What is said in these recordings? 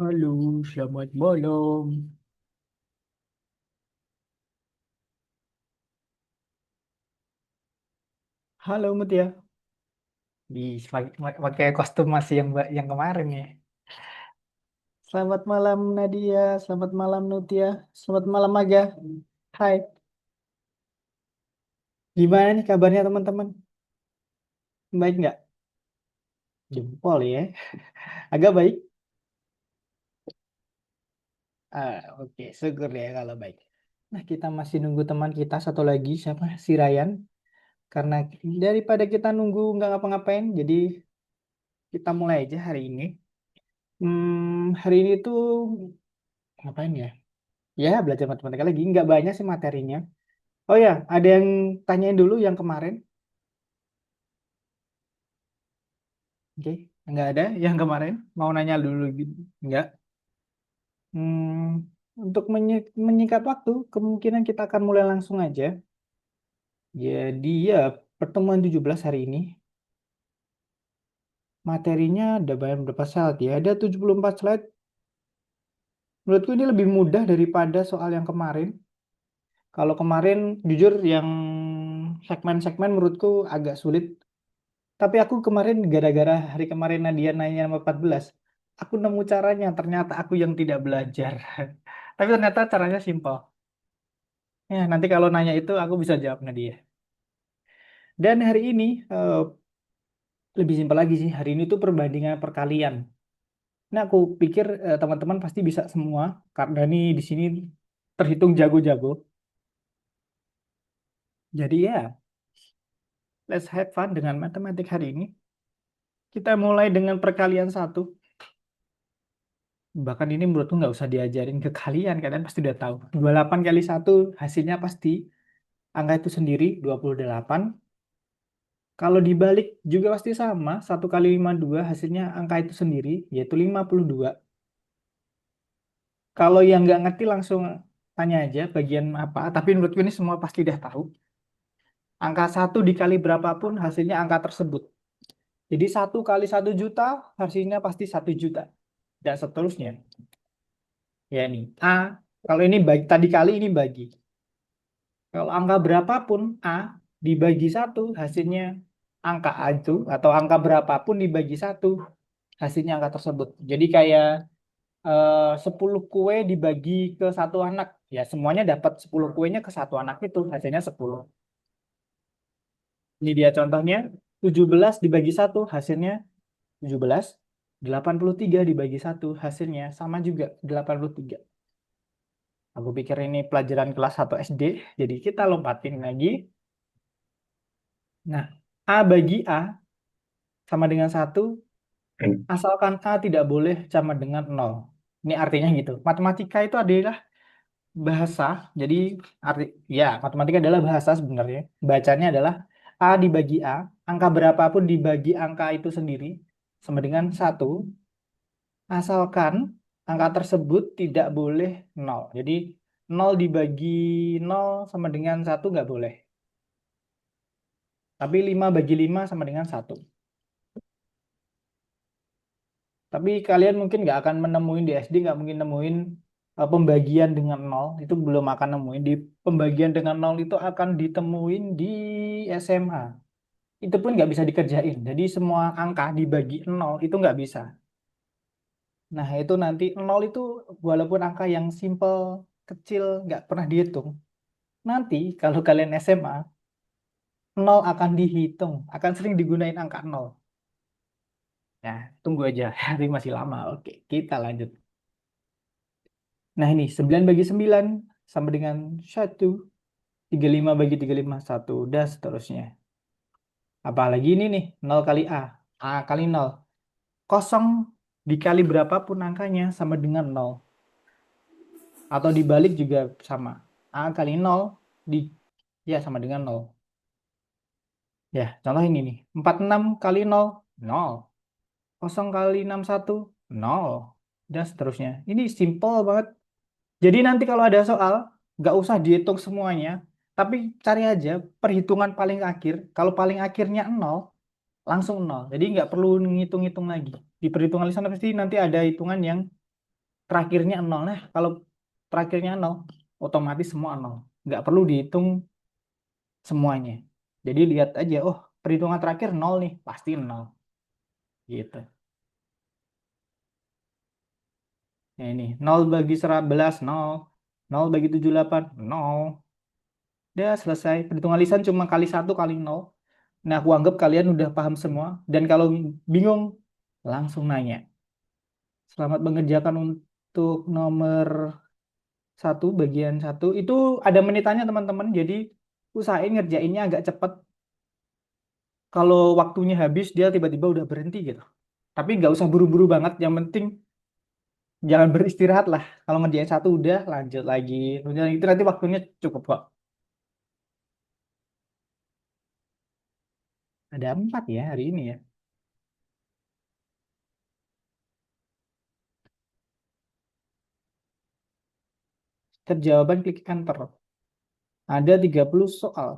Halo, selamat malam. Halo Mutia. Pakai kostum masih yang kemarin ya. Selamat malam Nadia, selamat malam Nutia, selamat malam Aga. Hai, gimana nih kabarnya teman-teman? Baik nggak? Jempol ya. Agak baik? Oke, syukur ya kalau baik. Nah, kita masih nunggu teman kita satu lagi, siapa? Si Ryan. Karena daripada kita nunggu nggak ngapa-ngapain, jadi kita mulai aja hari ini. Hari ini tuh ngapain ya? Ya, belajar matematika lagi. Nggak banyak sih materinya. Oh ya, ada yang tanyain dulu yang kemarin. Oke, nggak ada yang kemarin. Mau nanya dulu gitu. Nggak. Untuk menyingkat waktu, kemungkinan kita akan mulai langsung aja. Jadi ya, pertemuan 17 hari ini. Materinya ada banyak berapa slide ya. Ada 74 slide. Menurutku ini lebih mudah daripada soal yang kemarin. Kalau kemarin, jujur yang segmen-segmen menurutku agak sulit. Tapi aku kemarin gara-gara hari kemarin Nadia nanya nomor 14, aku nemu caranya, ternyata aku yang tidak belajar. Tapi ternyata caranya simpel. Ya, nanti kalau nanya itu aku bisa jawab Nadia. Dan hari ini lebih simpel lagi sih. Hari ini tuh perbandingan perkalian. Nah, aku pikir teman-teman pasti bisa semua karena ini di sini terhitung jago-jago. Jadi ya, let's have fun dengan matematik hari ini. Kita mulai dengan perkalian satu. Bahkan ini menurutku nggak usah diajarin ke kalian pasti udah tahu. 28 kali satu hasilnya pasti angka itu sendiri 28. Kalau dibalik juga pasti sama, 1 kali 52 hasilnya angka itu sendiri, yaitu 52. Kalau yang nggak ngerti langsung tanya aja bagian apa, tapi menurutku ini semua pasti udah tahu. Angka satu dikali berapapun hasilnya angka tersebut. Jadi 1 kali 1 juta hasilnya pasti 1 juta. Dan seterusnya. Ya nih, A. Kalau ini bagi, tadi kali ini bagi. Kalau angka berapapun A dibagi satu hasilnya angka A itu atau angka berapapun dibagi satu hasilnya angka tersebut. Jadi kayak 10 kue dibagi ke satu anak. Ya semuanya dapat 10 kuenya ke satu anak itu hasilnya 10. Ini dia contohnya 17 dibagi satu hasilnya 17. 83 dibagi satu hasilnya sama juga 83. Aku pikir ini pelajaran kelas 1 SD, jadi kita lompatin lagi. Nah, A bagi A sama dengan satu, asalkan A tidak boleh sama dengan nol. Ini artinya gitu. Matematika itu adalah bahasa. Jadi arti ya, matematika adalah bahasa sebenarnya. Bacanya adalah A dibagi A, angka berapapun dibagi angka itu sendiri sama dengan satu, asalkan angka tersebut tidak boleh nol. Jadi nol dibagi nol sama dengan satu nggak boleh. Tapi 5 bagi 5 sama dengan satu. Tapi kalian mungkin nggak akan menemuin di SD, nggak mungkin nemuin pembagian dengan nol. Itu belum akan nemuin. Di pembagian dengan nol itu akan ditemuin di SMA. Itu pun nggak bisa dikerjain. Jadi semua angka dibagi nol itu nggak bisa. Nah itu nanti nol itu walaupun angka yang simple, kecil, nggak pernah dihitung. Nanti kalau kalian SMA, nol akan dihitung. Akan sering digunain angka nol. Nah, tunggu aja. Hari masih lama. Oke, kita lanjut. Nah ini 9 bagi 9 sama dengan 1. 35 bagi 35 1. Dan seterusnya. Apalagi ini nih. Nol kali A. A kali nol. Kosong dikali berapapun angkanya sama dengan nol. Atau dibalik juga sama. A kali nol di, ya sama dengan nol. Ya contoh ini nih. 46 kali nol. Nol. Kosong kali 61. Nol. Dan seterusnya. Ini simple banget. Jadi nanti kalau ada soal, nggak usah dihitung semuanya, tapi cari aja perhitungan paling akhir. Kalau paling akhirnya nol, langsung nol. Jadi nggak perlu ngitung-ngitung lagi. Di perhitungan lisan pasti nanti ada hitungan yang terakhirnya nol. Nah, kalau terakhirnya nol, otomatis semua nol. Nggak perlu dihitung semuanya. Jadi lihat aja, oh perhitungan terakhir nol nih, pasti nol. Gitu. Nah, ini 0 bagi 11, nol. 0 bagi 78, nol. Udah selesai. Perhitungan lisan cuma kali satu kali nol. Nah, aku anggap kalian udah paham semua. Dan kalau bingung, langsung nanya. Selamat mengerjakan untuk nomor satu, bagian satu. Itu ada menitannya teman-teman. Jadi usahain ngerjainnya agak cepat. Kalau waktunya habis, dia tiba-tiba udah berhenti gitu. Tapi nggak usah buru-buru banget. Yang penting jangan beristirahat lah. Kalau ngerjain satu udah lanjut lagi. Udah itu nanti waktunya cukup kok. Ada 4 ya hari ini ya. Terjawaban klik enter. Ada 30 soal.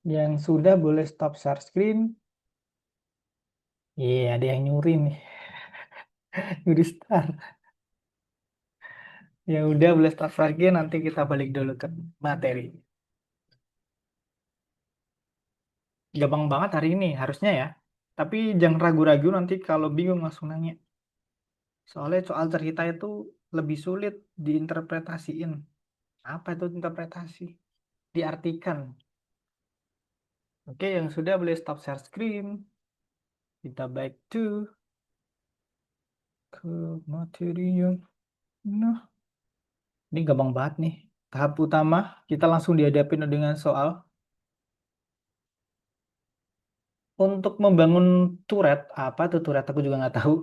Yang sudah boleh stop share screen. Iya, ada yang nyuri nih. Nyuri start. Ya udah boleh start share screen. Nanti kita balik dulu ke materi. Gampang banget hari ini harusnya ya. Tapi jangan ragu-ragu nanti kalau bingung langsung nanya. Soalnya soal cerita itu lebih sulit diinterpretasiin. Apa itu interpretasi? Diartikan. Oke, yang sudah boleh stop share screen. Kita back to ke material. Nah, ini gampang banget nih. Tahap utama, kita langsung dihadapin dengan soal. Untuk membangun turret, apa tuh turret? Aku juga nggak tahu.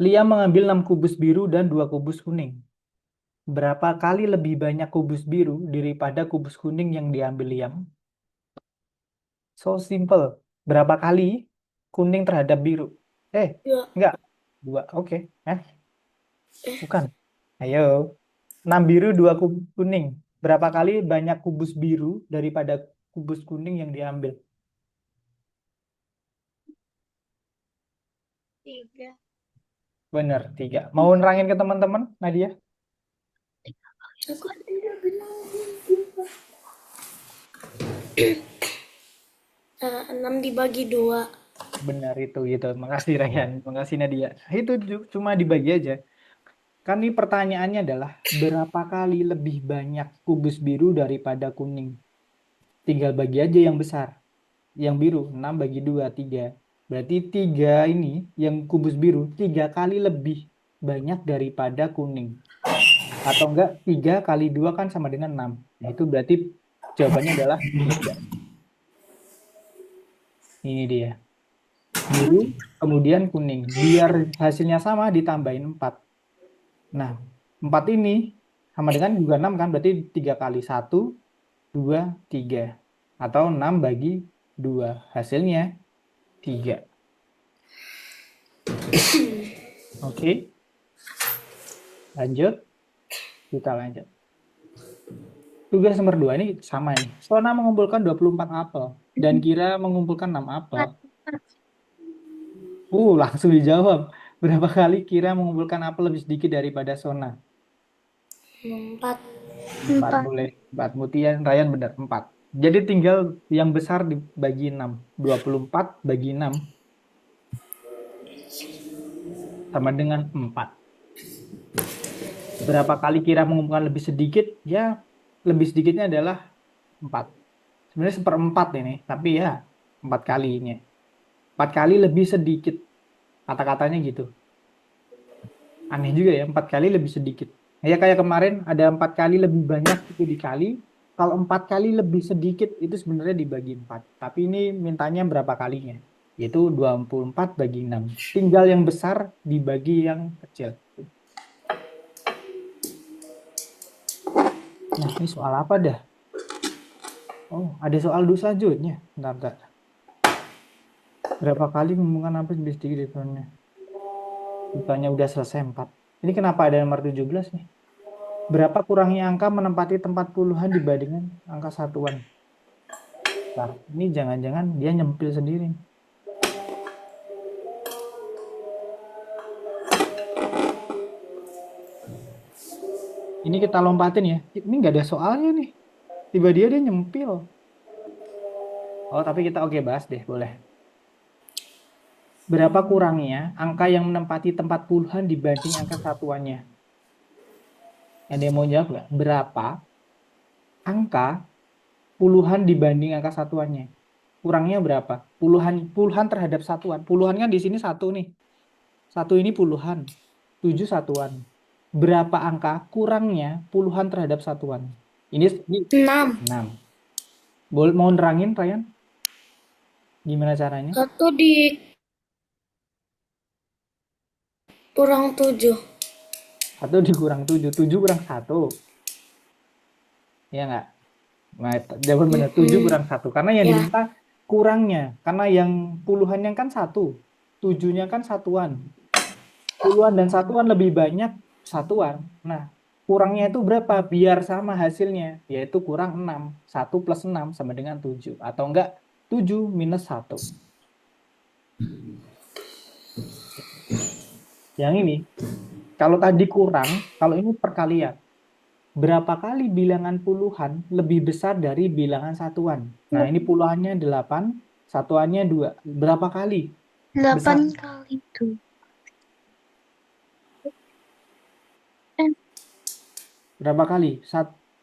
Liam mengambil 6 kubus biru dan 2 kubus kuning. Berapa kali lebih banyak kubus biru daripada kubus kuning yang diambil Liam? So simple. Berapa kali kuning terhadap biru? Eh, Dua. enggak. 2. Oke. Bukan. Ayo. 6 biru, 2 kubus kuning. Berapa kali banyak kubus biru daripada kubus kuning yang diambil? 3. Bener, 3. Mau nerangin ke teman-teman, Nadia? Aku tidak bilang 6 dibagi 2. Benar itu gitu. Makasih Ryan, makasih Nadia. Itu cuma dibagi aja. Kan ini pertanyaannya adalah berapa kali lebih banyak kubus biru daripada kuning? Tinggal bagi aja yang besar. Yang biru 6 bagi 2 3. Berarti 3 ini yang kubus biru 3 kali lebih banyak daripada kuning. Atau enggak 3 kali 2 kan sama dengan 6. Nah itu berarti jawabannya adalah 3. Ini dia. Biru kemudian kuning. Biar hasilnya sama ditambahin 4. Nah 4 ini sama dengan juga 6 kan. Berarti 3 kali 1, 2, 3. Atau 6 bagi 2. Hasilnya 3. Oke, lanjut. Kita lanjut. Tugas nomor 2 ini sama nih. Sona mengumpulkan 24 apel. Dan Kira mengumpulkan 6 apel. 4. Langsung dijawab. Berapa kali Kira mengumpulkan apel lebih sedikit daripada Sona? 4. 4 boleh. 4. Mutian, Ryan benar. 4. Jadi tinggal yang besar dibagi 6. 24 bagi 6 sama dengan 4. Berapa kali Kira mengumpulkan lebih sedikit? Ya, lebih sedikitnya adalah 4. Sebenarnya seperempat ini, tapi ya 4 kalinya. 4 kali lebih sedikit. Kata-katanya gitu. Aneh juga ya, 4 kali lebih sedikit. Ya kayak kemarin ada 4 kali lebih banyak itu dikali. Kalau 4 kali lebih sedikit itu sebenarnya dibagi 4. Tapi ini mintanya berapa kalinya? Yaitu 24 bagi 6. Tinggal yang besar dibagi yang kecil. Nah, ini soal apa dah? Oh, ada soal dua selanjutnya. Bentar, bentar. Berapa kali ngomongkan apa lebih sedikit daripadanya? Bukannya udah selesai 4. Ini kenapa ada nomor 17 nih? Berapa kurangnya angka menempati tempat puluhan dibandingkan angka satuan? Nah, ini jangan-jangan dia nyempil sendiri. Ini kita lompatin ya. Ini nggak ada soalnya nih. Tiba dia nyempil. Oh, tapi kita oke bahas deh, boleh. Berapa kurangnya angka yang menempati tempat puluhan dibanding angka satuannya? Ada yang mau jawab nggak? Berapa angka puluhan dibanding angka satuannya? Kurangnya berapa? Puluhan puluhan terhadap satuan. Puluhan kan di sini satu nih. Satu ini puluhan. 7 satuan. Berapa angka kurangnya puluhan terhadap satuan? Ini 6. 6. Boleh mau nerangin, Ryan? Gimana caranya? 1 dikurang 7. 1 dikurang 7. 7 kurang 1. Ya nggak? Nah, jawaban benar. 7 kurang 1. Karena yang Ya. diminta kurangnya. Karena yang puluhannya kan 1. 7-nya kan satuan. Puluhan dan satuan lebih banyak satuan. Nah, kurangnya itu berapa? Biar sama hasilnya. Yaitu kurang 6. 1 plus 6 sama dengan 7. Atau enggak 7 minus 1. Yang ini, kalau tadi kurang, kalau ini perkalian. Berapa kali bilangan puluhan lebih besar dari bilangan satuan? Nah, ini puluhannya 8, satuannya 2. Berapa kali 8 besar? kali itu. Eh, Berapa kali?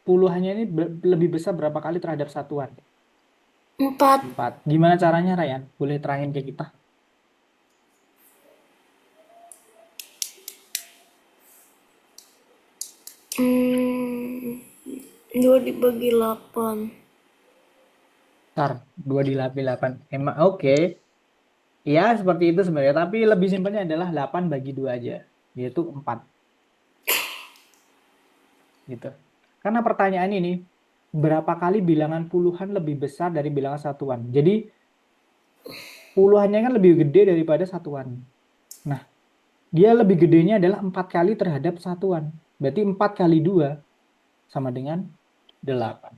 Puluhannya ini lebih besar berapa kali terhadap satuan? 4. 4. Gimana caranya, Ryan? Boleh terangin ke kita? Hmm, 2 dibagi 8. Ntar, 2 dibagi 8. Emang oke. Ya, seperti itu sebenarnya. Tapi lebih simpelnya adalah 8 bagi 2 aja. Yaitu 4. Gitu. Karena pertanyaan ini, berapa kali bilangan puluhan lebih besar dari bilangan satuan? Jadi, puluhannya kan lebih gede daripada satuan. Nah, dia lebih gedenya adalah 4 kali terhadap satuan. Berarti 4 kali 2 sama dengan 8.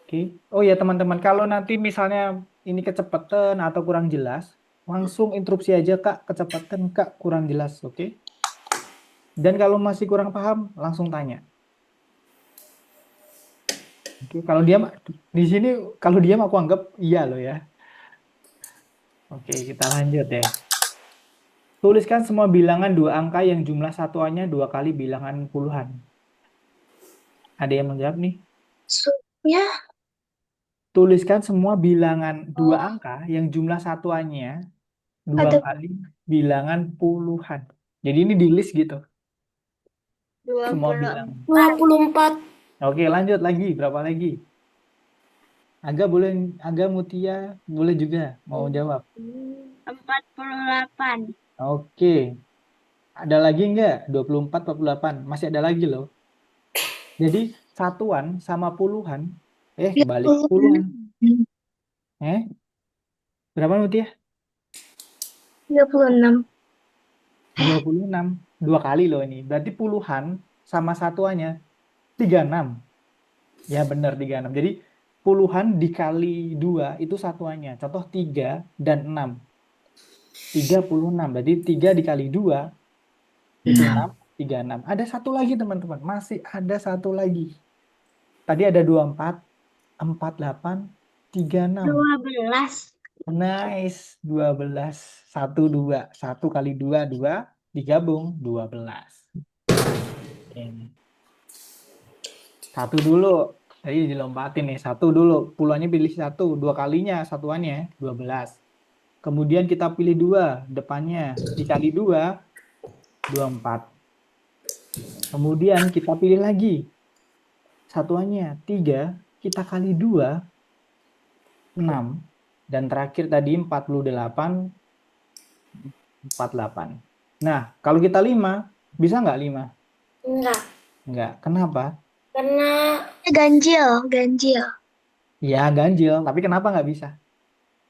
Oke. Oh ya teman-teman, kalau nanti misalnya ini kecepatan atau kurang jelas, langsung interupsi aja Kak, kecepatan Kak kurang jelas, oke? Dan kalau masih kurang paham, langsung tanya. Oke, kalau diam di sini kalau diam aku anggap iya loh ya. Oke, kita lanjut ya. Tuliskan semua bilangan dua angka yang jumlah satuannya 2 kali bilangan puluhan. Ada yang menjawab nih? Ya, Tuliskan semua bilangan dua oh, angka yang jumlah satuannya 2 ada kali bilangan puluhan. Jadi ini di list gitu, semua bilangan. 24. Oke, lanjut lagi. Berapa lagi? Aga boleh, Aga Mutia boleh juga mau jawab. 48. Oke, ada lagi nggak? 24, 48. Masih ada lagi loh. Jadi satuan sama puluhan, kebalik puluhan. 36. Eh, berapa Mutia? 36. 26. 2 kali loh ini. Berarti puluhan sama satuannya 36. Ya benar 36. Jadi puluhan dikali 2 itu satuannya. Contoh 3 dan 6. 36. Berarti 3 dikali 2 itu 6, 36. Ada satu lagi teman-teman. Masih ada satu lagi. Tadi ada 24, 48, 36. 12. Nice. 12. 1, 2. 1 kali 2, 2. Digabung 12. Ini. Satu dulu. Tadi dilompatin nih. Satu dulu. Puluhannya pilih satu. Dua kalinya satuannya 12. Kemudian kita pilih 2. Depannya dikali 2, 24. Kemudian kita pilih lagi. Satuannya 3. Kita kali 2, 6. Dan terakhir tadi 48, 48. Nah, kalau kita 5, bisa nggak 5? Enggak. Nggak. Kenapa? Karena ganjil, ganjil. Ya, ganjil. Tapi kenapa nggak bisa?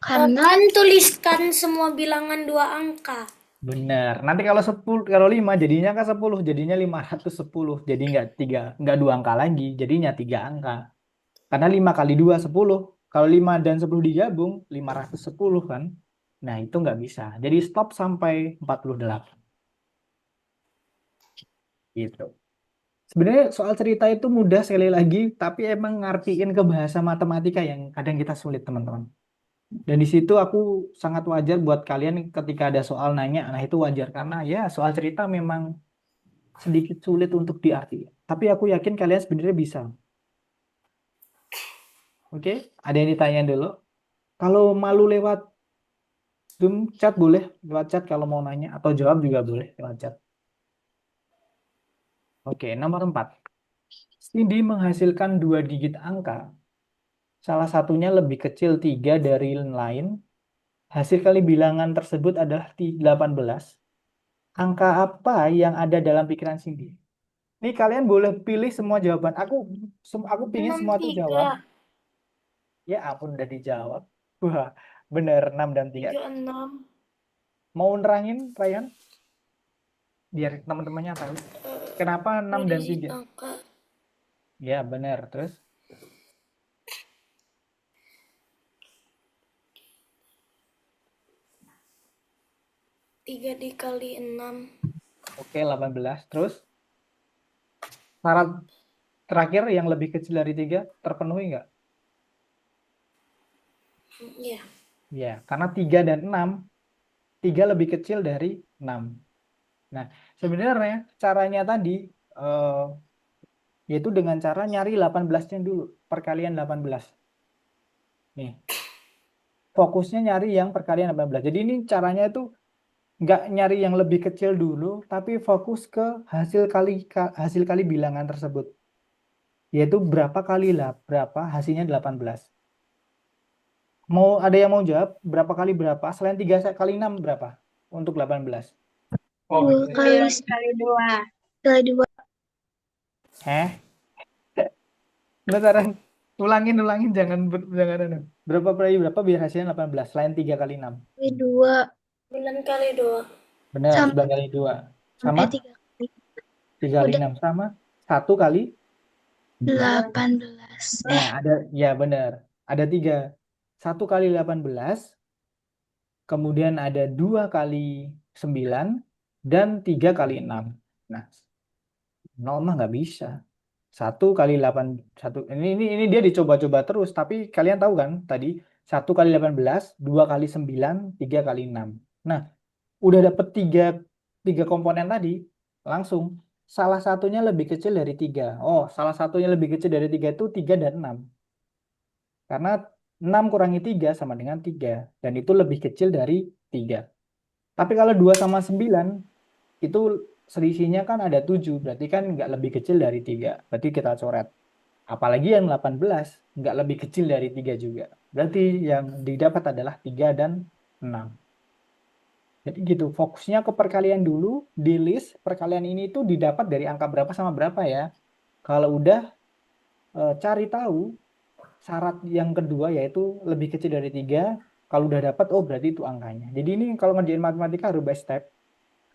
Karena kan tuliskan semua bilangan 2 angka. Benar. Nanti kalau 10, kalau 5 jadinya kan 10, jadinya 510. Jadi nggak 2 angka lagi, jadinya 3 angka. Karena 5 kali 2 10. Kalau 5 dan 10 digabung 510 kan. Nah, itu nggak bisa. Jadi stop sampai 48 gitu. Sebenarnya soal cerita itu mudah sekali lagi, tapi emang ngartiin ke bahasa matematika yang kadang kita sulit, teman-teman. Dan di situ aku sangat wajar buat kalian ketika ada soal nanya, nah itu wajar karena ya soal cerita memang sedikit sulit untuk diarti. Tapi aku yakin kalian sebenarnya bisa. Oke, ada yang ditanya dulu. Kalau malu lewat Zoom chat boleh, lewat chat kalau mau nanya atau jawab juga boleh lewat chat. Oke, nomor 4. Cindy menghasilkan 2 digit angka. Salah satunya lebih kecil 3 dari yang lain. Hasil kali bilangan tersebut adalah 18. Angka apa yang ada dalam pikiran Cindy? Nih kalian boleh pilih semua jawaban. Aku pingin semua tuh jawab. 63. Ya ampun udah dijawab. Wah, bener 6 dan 3. 36. Mau nerangin, Ryan? Biar teman-temannya tahu. Kenapa 6 2 dan digit 3? angka. Ya, bener. Terus, 3 dikali 6. oke 18. Terus, syarat terakhir yang lebih kecil dari 3 terpenuhi nggak? Ya. Ya, karena 3 dan 6, 3 lebih kecil dari 6. Nah, sebenarnya caranya tadi, eh, Yaitu dengan cara nyari 18-nya dulu, perkalian 18. Nih, fokusnya nyari yang perkalian 18. Jadi ini caranya itu nggak nyari yang lebih kecil dulu, tapi fokus ke hasil kali bilangan tersebut. Yaitu berapa kali lah, berapa hasilnya 18. Mau ada yang mau jawab berapa kali berapa? Selain 3 kali 6 berapa untuk 18? 2 kali 2. Kali 2. Heh, beneran. Ulangin, jangan jangan anu. Berapa kali berapa biar hasilnya 18 selain 3 kali 6? Kali 2. 9 kali 2. Benar, Sama 9 kali 2. Sama 3 kali. 3 kali Udah 6 sama 1 kali. 18. Nah, ada ya benar. Ada 3. 1 kali 18, kemudian ada 2 kali 9 dan 3 kali 6. Nah, 0 mah nggak bisa. 1 kali 8 ini dia dicoba-coba terus, tapi kalian tahu kan tadi 1 kali 18, 2 kali 9, 3 kali 6. Nah, udah dapet tiga komponen tadi, langsung salah satunya lebih kecil dari 3. Oh, salah satunya lebih kecil dari 3 itu 3 dan 6. Karena 6 kurangi 3 sama dengan 3, dan itu lebih kecil dari 3. Tapi kalau 2 sama 9 itu selisihnya kan ada 7, berarti kan nggak lebih kecil dari 3. Berarti kita coret. Apalagi yang 18 nggak lebih kecil dari 3 juga. Berarti yang didapat adalah 3 dan 6. Jadi gitu, fokusnya ke perkalian dulu, di list perkalian ini tuh didapat dari angka berapa sama berapa ya. Kalau udah cari tahu syarat yang kedua yaitu lebih kecil dari 3, kalau udah dapat, oh berarti itu angkanya. Jadi ini kalau ngerjain matematika harus by step,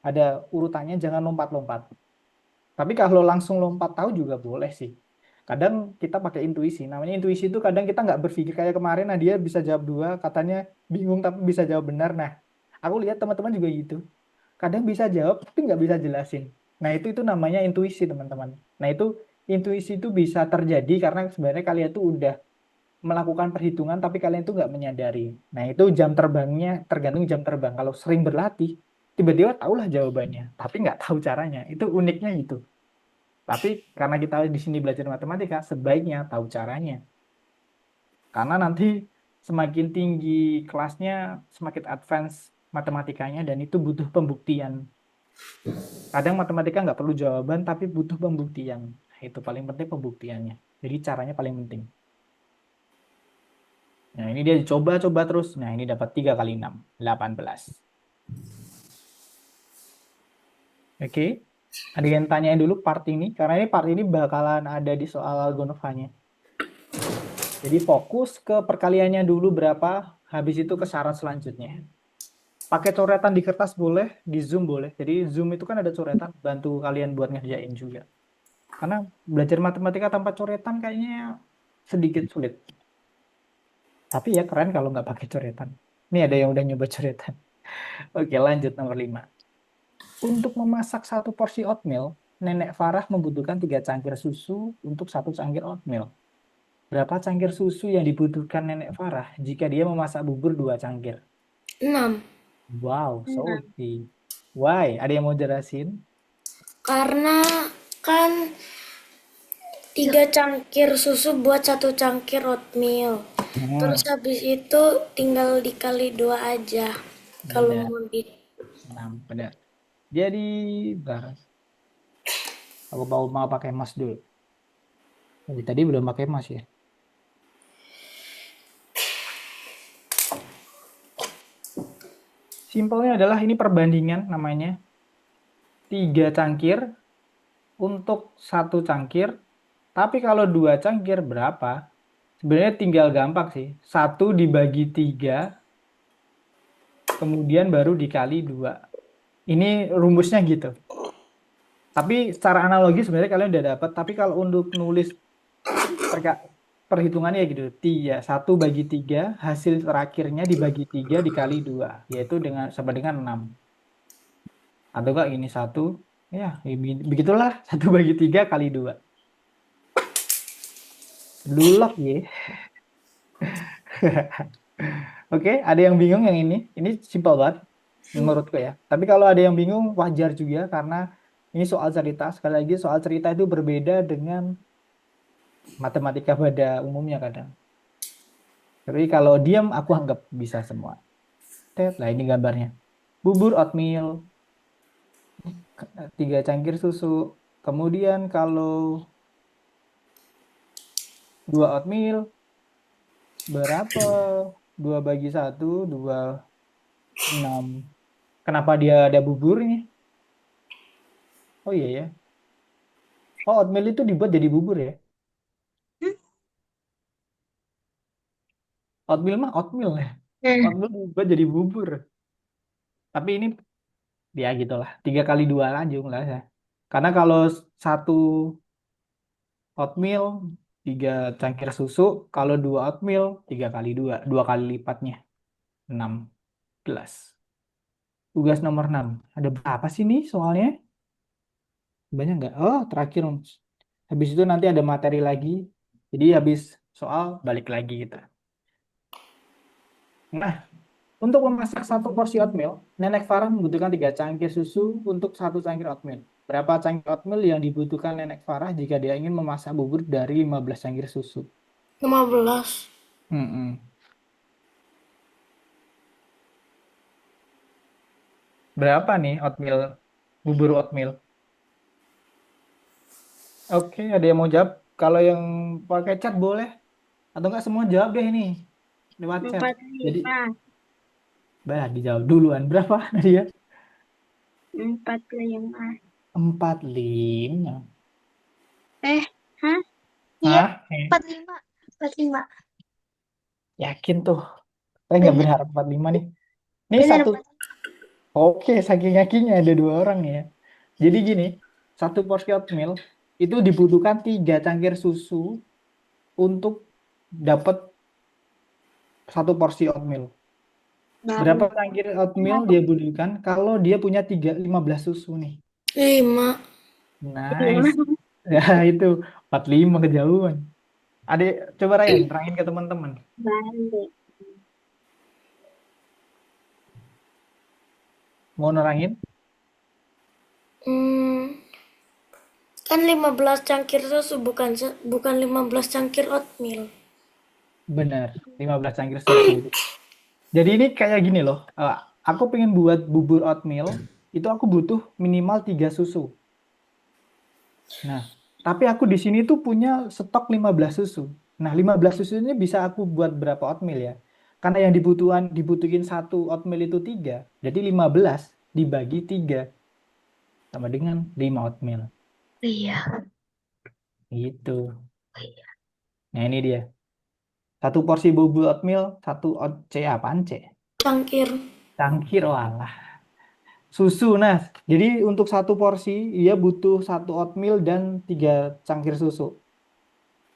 ada urutannya, jangan lompat-lompat. Tapi kalau langsung lompat tahu juga boleh sih. Kadang kita pakai intuisi. Namanya intuisi itu kadang kita nggak berpikir kayak kemarin. Nah dia bisa jawab 2, katanya bingung tapi bisa jawab benar. Nah aku lihat teman-teman juga gitu. Kadang bisa jawab tapi nggak bisa jelasin. Nah itu namanya intuisi teman-teman. Nah itu intuisi itu bisa terjadi karena sebenarnya kalian tuh udah melakukan perhitungan tapi kalian tuh nggak menyadari. Nah itu jam terbangnya tergantung jam terbang. Kalau sering berlatih tiba-tiba tahulah jawabannya tapi nggak tahu caranya. Itu uniknya itu. Tapi karena kita di sini belajar matematika, sebaiknya tahu caranya. Karena nanti semakin tinggi kelasnya, semakin advance matematikanya, dan itu butuh pembuktian. Kadang matematika nggak perlu jawaban, tapi butuh pembuktian. Itu paling penting pembuktiannya. Jadi caranya paling penting. Nah ini dia coba-coba terus. Nah ini dapat 3 kali 6, 18. Oke. Ada yang tanyain dulu part ini, karena ini part ini bakalan ada di soal Algonova-nya. Jadi fokus ke perkaliannya dulu berapa, habis itu ke syarat selanjutnya. Pakai coretan di kertas boleh, di Zoom boleh. Jadi Zoom itu kan ada coretan, bantu kalian buat ngerjain juga. Karena belajar matematika tanpa coretan kayaknya sedikit sulit. Tapi ya keren kalau nggak pakai coretan. Ini ada yang udah nyoba coretan. Oke, lanjut nomor 5. Untuk memasak satu porsi oatmeal, Nenek Farah membutuhkan 3 cangkir susu untuk 1 cangkir oatmeal. Berapa cangkir susu yang dibutuhkan Nenek Farah jika dia memasak bubur 2 cangkir? 6. Wow, so easy. Why? Ada yang mau jelasin? Karena kan 3 cangkir susu buat 1 cangkir oatmeal. Terus habis itu tinggal dikali 2 aja. Kalau Benar. mau di 6, benar. Jadi, bentar. Aku mau pakai mouse dulu. Tadi belum pakai mouse ya. Simpelnya adalah ini perbandingan namanya. 3 cangkir untuk 1 cangkir. Tapi kalau 2 cangkir berapa? Sebenarnya tinggal gampang sih. 1 dibagi 3, kemudian baru dikali 2. Ini rumusnya gitu. Tapi secara analogi sebenarnya kalian udah dapat. Tapi kalau untuk nulis perhitungannya ya gitu. 1 bagi 3, hasil terakhirnya dibagi 3 dikali 2. Yaitu sama dengan 6. Atau enggak ini 1. Ya, begitulah. 1 bagi 3 kali 2. Lulak ya. Oke, ada yang bingung yang ini? Ini simpel banget menurutku ya. Tapi kalau ada yang bingung wajar juga karena Ini soal cerita. Sekali lagi soal cerita itu berbeda dengan matematika pada umumnya kadang. Tapi kalau diam aku anggap bisa semua. Tet, lah ini gambarnya. Bubur oatmeal, 3 cangkir susu. Kemudian kalau 2 oatmeal, berapa? 2 bagi 1, 6. Kenapa dia ada buburnya? Oh iya ya. Oh, oatmeal itu dibuat jadi bubur ya? Hmm? Oatmeal mah oatmeal ya. Nah, Oatmeal dibuat jadi bubur. Tapi ini ya gitulah. 3 kali 2 lanjut lah ya. Karena kalau satu oatmeal, 3 cangkir susu. Kalau 2 oatmeal, 3 kali 2. 2 kali lipatnya. 16. Tugas nomor 6. Ada berapa sih nih soalnya? Banyak nggak? Oh, terakhir. Habis itu nanti ada materi lagi. Jadi habis soal balik lagi kita. Nah, untuk memasak 1 porsi oatmeal, Nenek Farah membutuhkan 3 cangkir susu untuk 1 cangkir oatmeal. Berapa cangkir oatmeal yang dibutuhkan Nenek Farah jika dia ingin memasak bubur dari 15 cangkir susu? 15. Mm-mm. Berapa nih oatmeal, bubur oatmeal? Oke, ada yang mau jawab? Kalau yang pakai chat boleh, atau enggak semua jawab deh ini lewat chat. Jadi, 45. bah dijawab duluan. Berapa Nadia? 45. 45. Eh, hah? Iya, Hah? 45. 45. Yakin tuh. Saya nggak Bener, berharap 45 nih. Ini bener, satu. Oke, saking yakinnya ada 2 orang ya. Jadi gini, 1 porsi oatmeal itu dibutuhkan 3 cangkir susu untuk dapat 1 porsi oatmeal. Berapa baru. cangkir oatmeal dia butuhkan kalau dia punya 15 susu nih? 5. Nice. 5. Ya itu 45 kejauhan. Adik, coba Ryan, terangin ke teman-teman. Balik. Mau nerangin? Hmm, kan 15 cangkir susu bukan 15 cangkir oatmeal. Benar, 15 cangkir susu. Jadi ini kayak gini loh. Aku pengen buat bubur oatmeal, itu aku butuh minimal 3 susu. Nah, tapi aku di sini tuh punya stok 15 susu. Nah, 15 susu ini bisa aku buat berapa oatmeal ya? Karena yang dibutuhin 1 oatmeal itu 3. Jadi 15 dibagi 3 sama dengan 5 oatmeal. Iya. Gitu. Nah, ini dia. 1 porsi bubur oatmeal, apaan C? Cangkir. Cangkir, walah. Susu, nah. Jadi untuk 1 porsi, dia butuh 1 oatmeal dan 3 cangkir susu.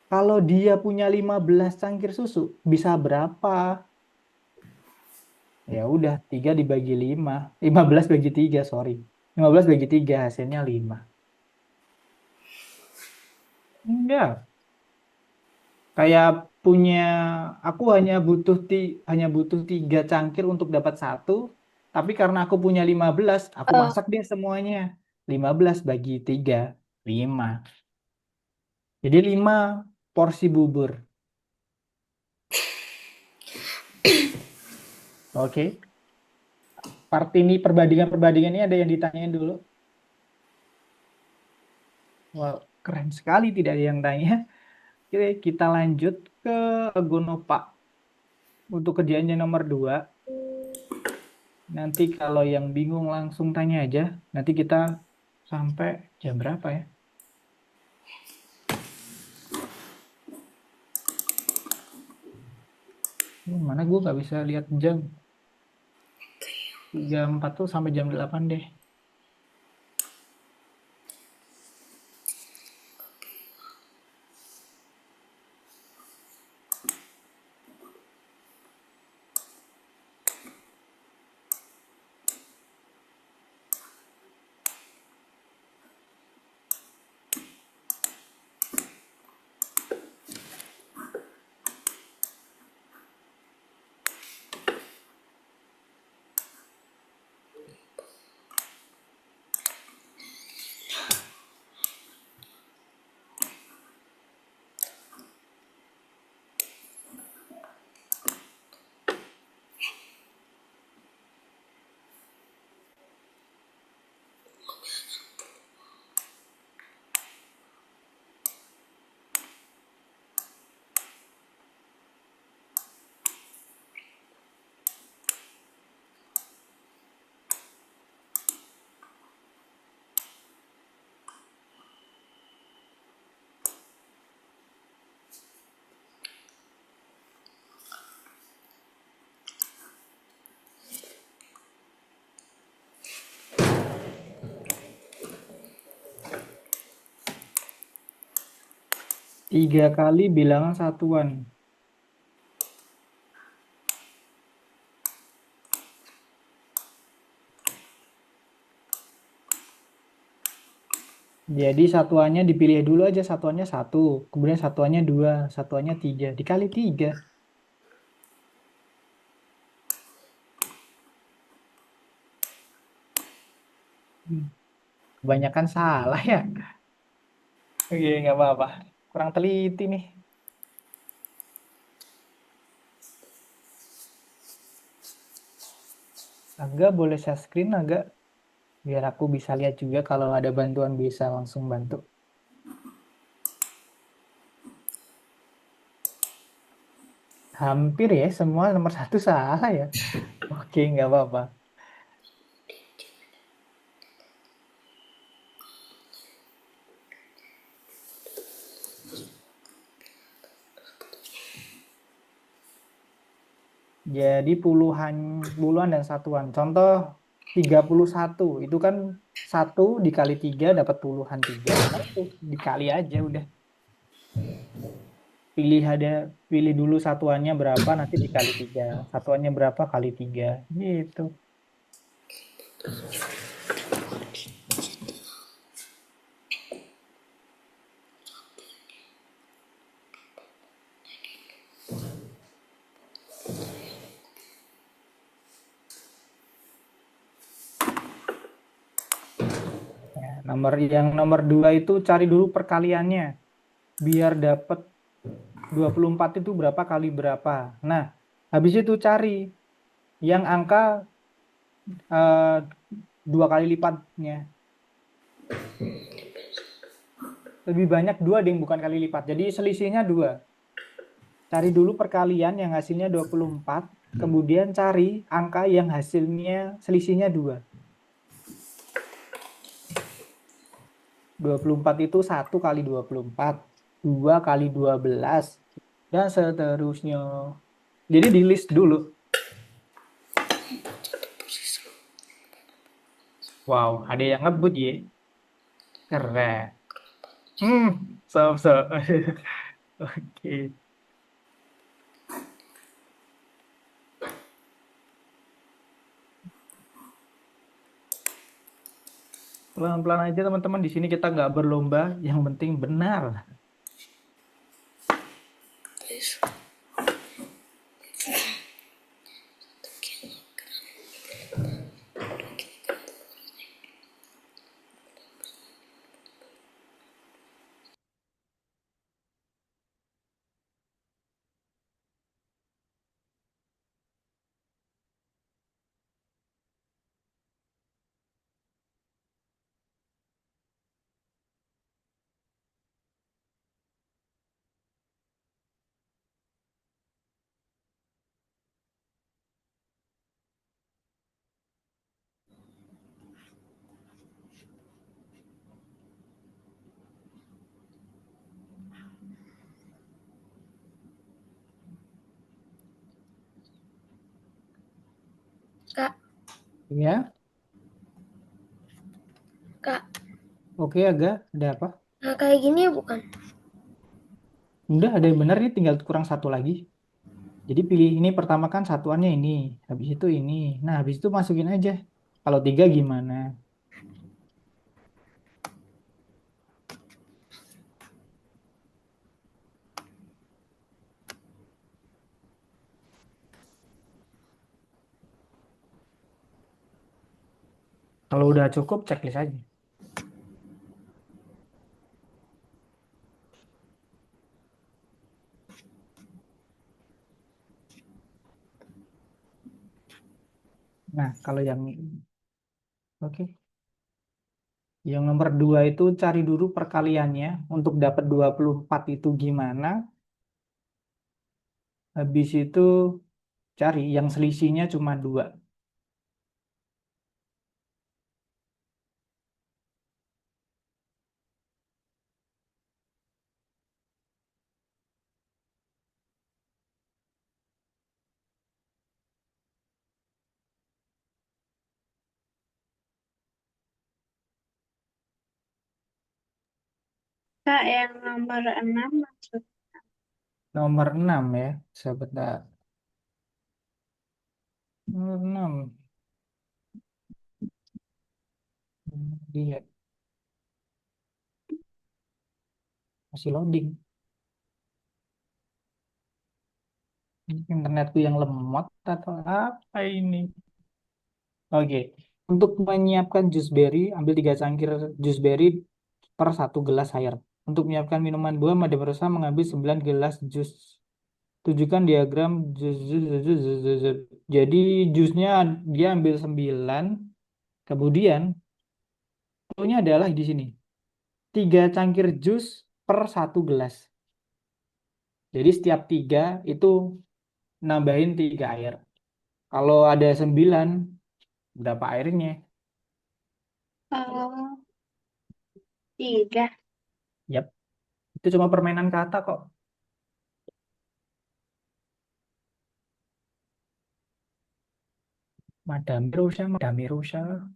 Kalau dia punya 15 cangkir susu, bisa berapa? Ya udah, 3 dibagi 5. 15 bagi 3, sorry. 15 bagi 3 hasilnya 5. Enggak. Kayak punya, aku hanya butuh 3 cangkir untuk dapat 1. Tapi karena aku punya 15, aku Eh, masak deh semuanya. 15 bagi 3, 5. Jadi 5 porsi bubur. Oke. Part ini perbandingan-perbandingan ini ada yang ditanyain dulu. Wah, keren sekali tidak ada yang tanya. Oke, kita lanjut ke Gonopa. Untuk kerjaannya nomor 2. Nanti kalau yang bingung langsung tanya aja. Nanti kita sampai jam berapa ya? Mana gue nggak bisa lihat jam. Jam 4 tuh sampai jam 8 deh. Tiga kali bilangan satuan. Jadi satuannya dipilih dulu aja, satuannya satu, kemudian satuannya dua, satuannya tiga, dikali tiga. Hmm, Kebanyakan salah ya. Oke, nggak apa-apa. Kurang teliti nih. Agak boleh share screen agak, biar aku bisa lihat juga kalau ada bantuan bisa langsung bantu. Hampir ya, semua nomor satu salah ya. Oke, nggak apa-apa. Jadi puluhan, puluhan dan satuan. Contoh 31 itu kan satu dikali tiga dapat puluhan tiga. Nah, itu dikali aja udah. Pilih ada, pilih dulu satuannya berapa, nanti dikali tiga. Satuannya berapa kali tiga. Gitu. Ya, nomor yang nomor dua itu cari dulu perkaliannya. Biar dapat 24 itu berapa kali berapa. Nah, habis itu cari yang angka eh, dua kali lipatnya. Lebih banyak dua ding, bukan kali lipat. Jadi selisihnya dua. Cari dulu perkalian yang hasilnya 24. Kemudian cari angka yang hasilnya selisihnya dua. 24 itu satu kali 24. Dua kali 12. Dan seterusnya. Jadi di list dulu. Wow, ada yang ngebut ya. Keren. So. Oke. Pelan-pelan aja teman-teman. Di sini kita nggak berlomba. Yang penting benar. Kak, Ya, Kak, oke agak. Ada apa? nah, kayak gini ya bukan? Udah ada yang benar nih, tinggal kurang satu lagi. Jadi pilih ini pertama kan satuannya ini, habis itu ini. Nah, habis itu masukin aja. Kalau tiga gimana? Kalau udah cukup, checklist aja. Nah, kalau yang oke, yang nomor dua itu cari dulu perkaliannya untuk dapat 24 itu gimana. Habis itu cari yang selisihnya cuma dua. Kak, yang nomor 6 maksud. Nomor 6 ya, sebentar. Nomor 6. Lihat, masih loading. Ini internetku yang lemot atau apa ini? Oke, untuk menyiapkan jus berry, ambil 3 cangkir jus berry per 1 gelas air. Untuk menyiapkan minuman buah, Madam Rosa mengambil 9 gelas jus. Tunjukkan diagram jus. Jadi jusnya dia ambil 9, kemudian nya adalah di sini. 3 cangkir jus per 1 gelas. Jadi setiap 3 itu nambahin 3 air. Kalau ada 9, berapa airnya? Oh, 3. Yap, itu cuma permainan kata kok. Madame Rosa.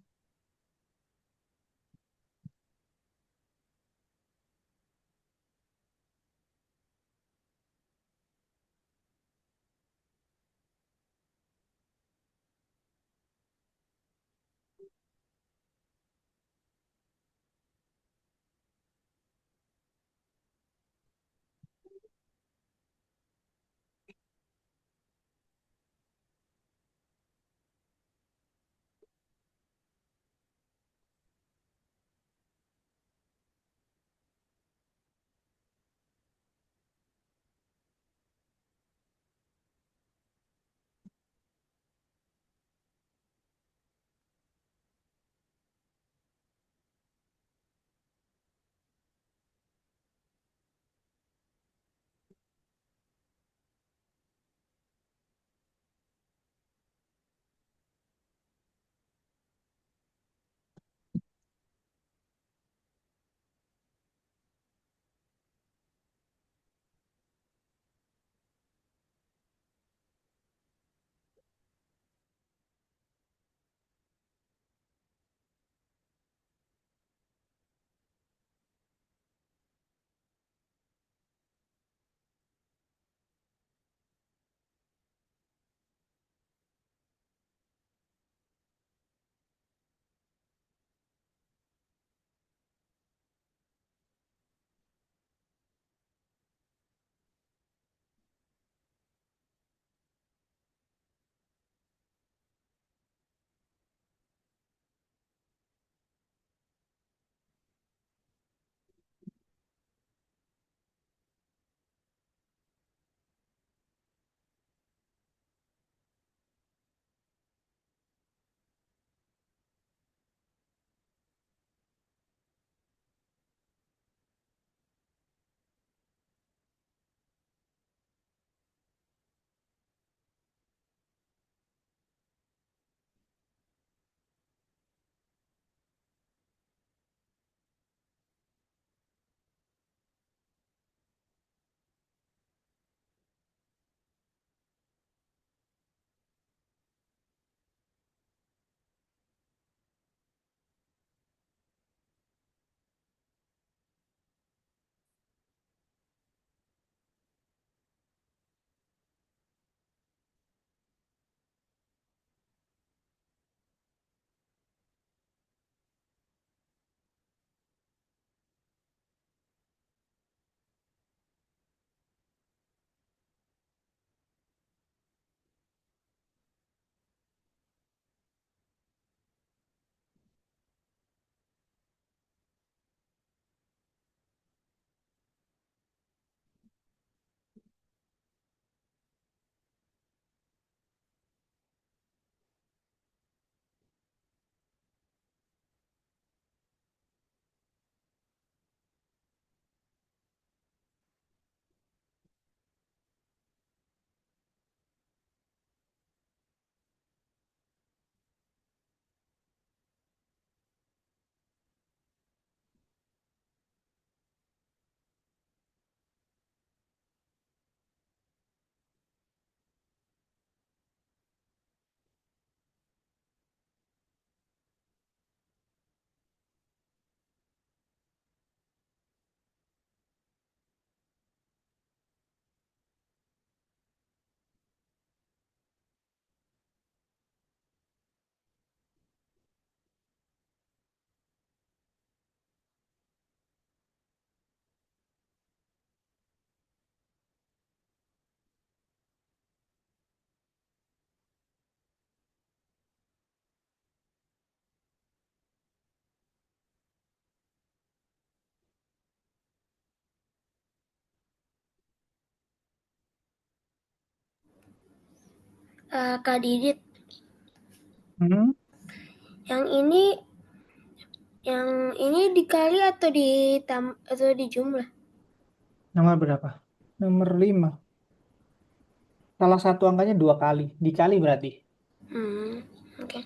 Kak Didit, Hmm, yang ini dikali atau atau dijumlah? nomor berapa? Nomor 5. Salah satu angkanya 2 kali. Dikali berarti. Hmm, oke.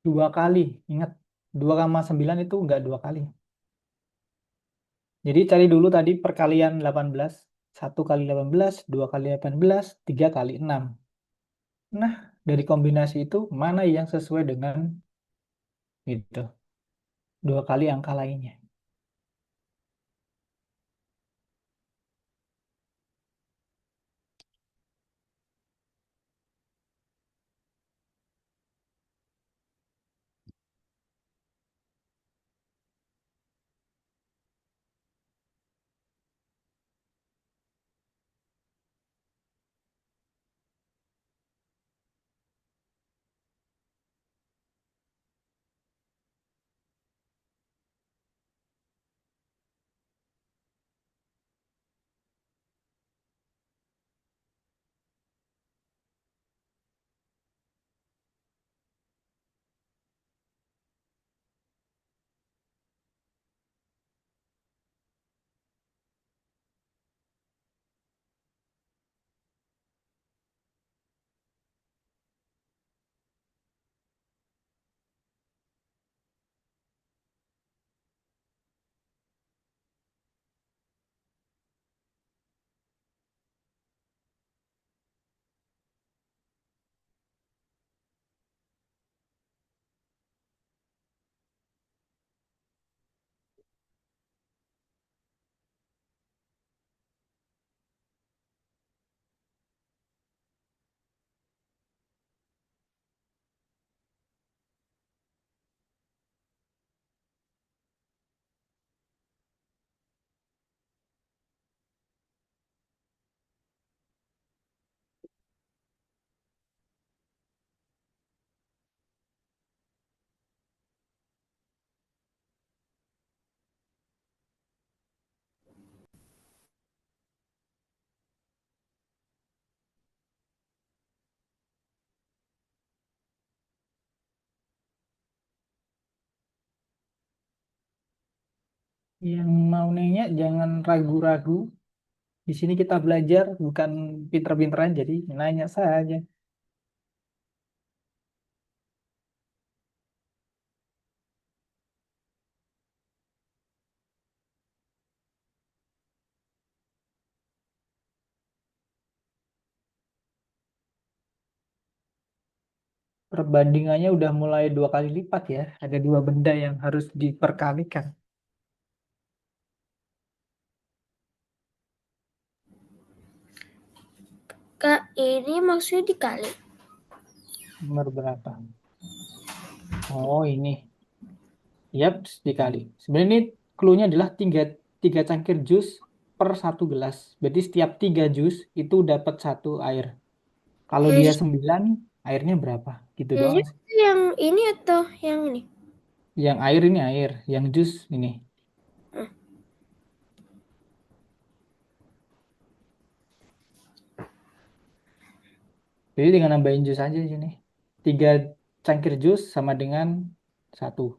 2 kali. Ingat, 2,9 itu enggak 2 kali. Jadi cari dulu tadi perkalian 18. 1 kali 18, 2 kali 18, 3 kali 6. Nah, dari kombinasi itu mana yang sesuai dengan itu? 2 kali angka lainnya. Yang mau nanya jangan ragu-ragu. Di sini kita belajar, bukan pinter-pinteran, jadi nanya saja. Perbandingannya udah mulai 2 kali lipat ya. Ada dua benda yang harus diperkalikan. Kak, ini maksudnya dikali. Nomor berapa? Oh ini. Yap, dikali. Sebenarnya ini clue-nya adalah tiga cangkir jus per 1 gelas. Berarti setiap 3 jus itu dapat 1 air. Kalau dia Yang 9, airnya berapa? Gitu yang doang jus sih. yang ini atau yang ini? Yang air ini air, yang jus ini. Hmm. Jadi tinggal nambahin jus aja di sini. 3 cangkir jus sama dengan 1.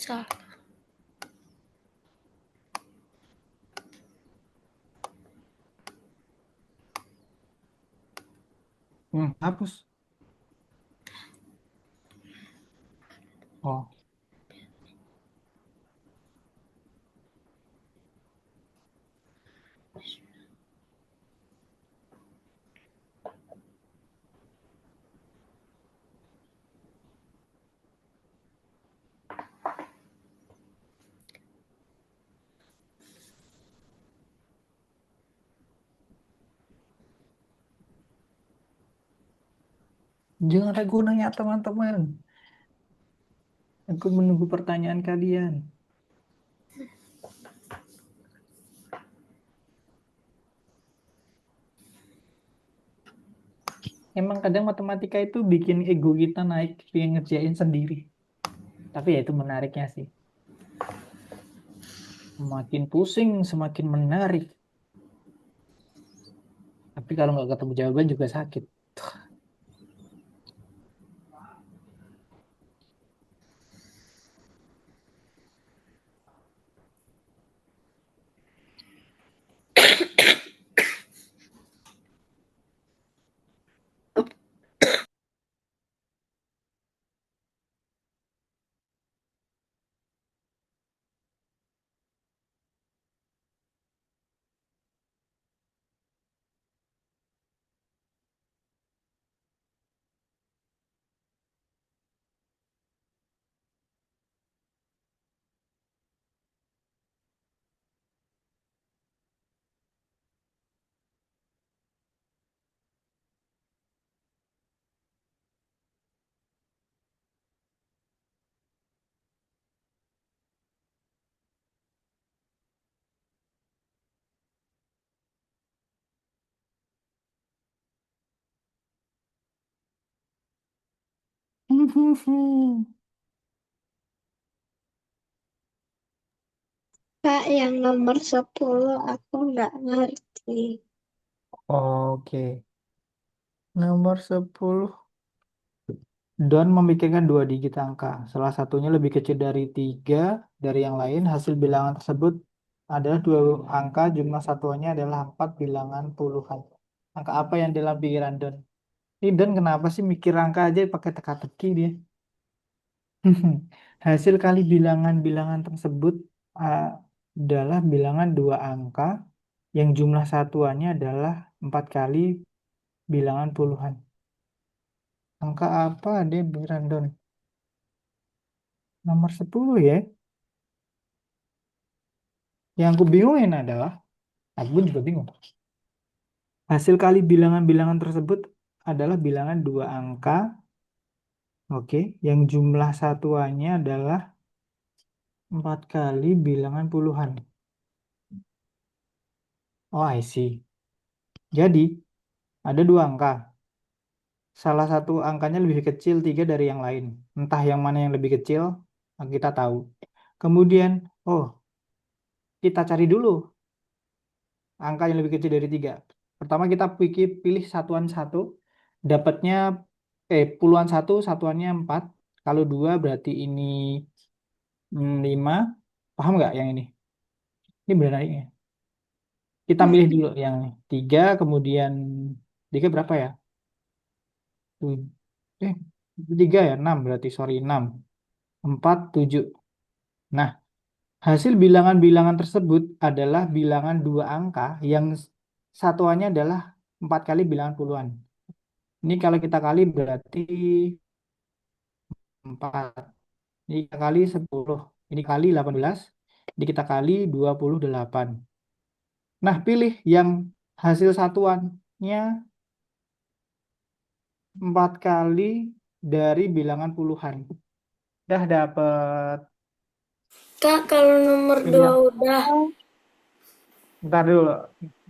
Salah. Hapus. Oh, jangan ragu nanya teman-teman. Aku menunggu pertanyaan kalian. Emang kadang matematika itu bikin ego kita naik, pengen ngerjain sendiri. Tapi ya itu menariknya sih. Semakin pusing, semakin menarik. Tapi kalau nggak ketemu jawaban juga sakit. Kak, yang nomor 10 aku nggak ngerti. Oke, nomor 10. Don memikirkan dua digit angka. Salah satunya lebih kecil dari 3 dari yang lain. Hasil bilangan tersebut adalah dua angka, jumlah satuannya adalah 4 bilangan puluhan. Angka apa yang dalam pikiran Don? Ini Don kenapa sih mikir angka aja pakai teka-teki dia? Hasil kali bilangan-bilangan tersebut adalah bilangan dua angka yang jumlah satuannya adalah 4 kali bilangan puluhan. Angka apa deh Brandon? Nomor 10 ya. Yang aku bingungin adalah, aku juga bingung. Hasil kali bilangan-bilangan tersebut adalah bilangan dua angka, oke, yang jumlah satuannya adalah 4 kali bilangan puluhan. Oh, I see. Jadi, ada dua angka. Salah satu angkanya lebih kecil 3 dari yang lain. Entah yang mana yang lebih kecil, kita tahu. Kemudian, oh, kita cari dulu angka yang lebih kecil dari 3. Pertama kita pilih satuan satu, dapatnya puluhan satu, satuannya 4. Kalau 2 berarti ini 5. Paham nggak yang ini? Ini benar ini. Kita Hmm. milih dulu yang 3, kemudian 3 berapa ya? Tuj- Eh, 3 ya, 6 berarti, sorry 6. 4, 7. Nah, hasil bilangan-bilangan tersebut adalah bilangan dua angka yang satuannya adalah 4 kali bilangan puluhan. Ini kalau kita kali berarti 4. Ini kita kali 10. Ini kali 18. Ini kita kali 28. Nah, pilih yang hasil satuannya 4 kali dari bilangan puluhan. Dah dapet. Kak, kalau nomor Pilih 2 yang. udah. Oh, Bentar dulu.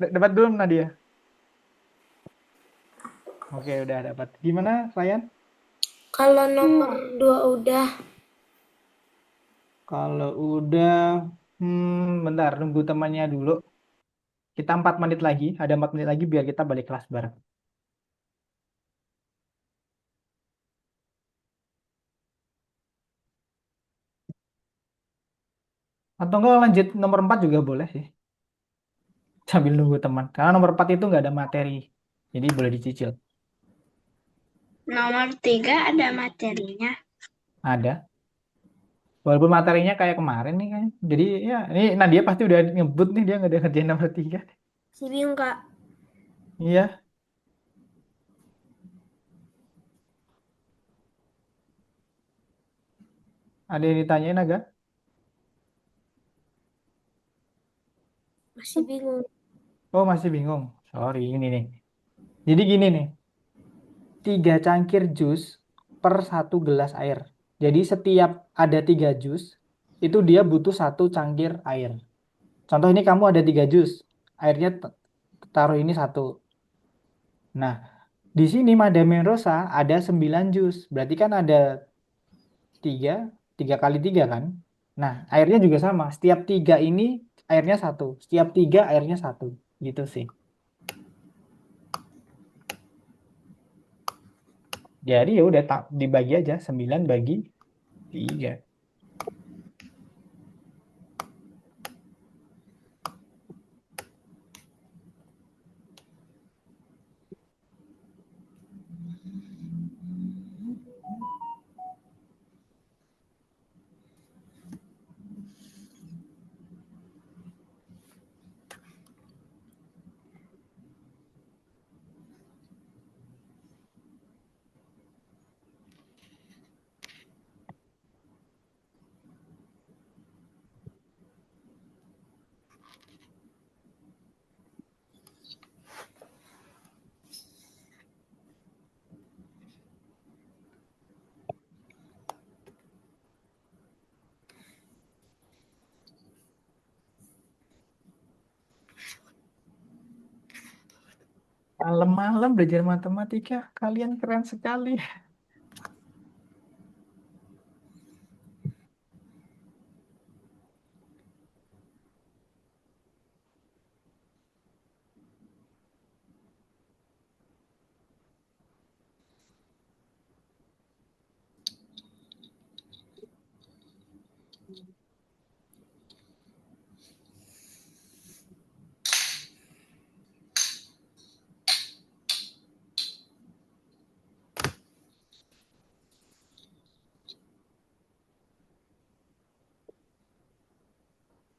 Dapat belum Nadia? Oke, udah dapat. Gimana, Ryan? Kalau nomor hmm. 2 udah. Kalau udah, bentar, nunggu temannya dulu. Kita 4 menit lagi, ada 4 menit lagi biar kita balik kelas bareng. Atau enggak lanjut nomor 4 juga boleh sih, sambil nunggu teman. Karena nomor 4 itu nggak ada materi, jadi boleh dicicil. Nomor 3 ada materinya. Ada. Walaupun materinya kayak kemarin nih kan. Jadi ya, ini Nadia pasti udah ngebut nih, dia nggak ada kerjaan nomor 3. Si bingung Kak. Iya, ada yang ditanyain agak. Masih bingung. Oh, masih bingung. Sorry, ini nih. Jadi gini nih, 3 cangkir jus per 1 gelas air. Jadi setiap ada 3 jus, itu dia butuh 1 cangkir air. Contoh ini kamu ada 3 jus, airnya taruh ini 1. Nah, di sini Madame Rosa ada 9 jus, berarti kan ada 3, 3 kali 3 kan? Nah, airnya juga sama. Setiap 3 ini airnya 1. Setiap 3 airnya 1. Gitu sih. Jadi ya udah dibagi aja 9 bagi 3. Malam-malam belajar matematika, kalian keren sekali.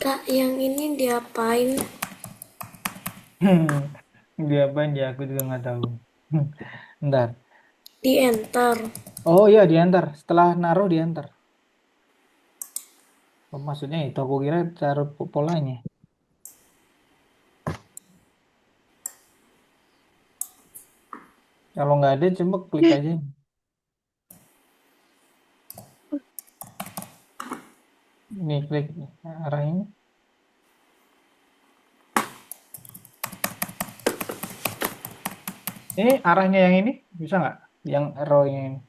Kak, yang ini diapain? Dia apaan ya? Aku juga nggak tahu. Bentar. Di enter. Oh iya, diantar. Setelah naruh diantar. Oh, maksudnya itu aku kira cara polanya. Kalau nggak ada, coba klik aja. Ini klik arah ini. Ini arahnya yang ini bisa nggak? Yang arrow yang ini.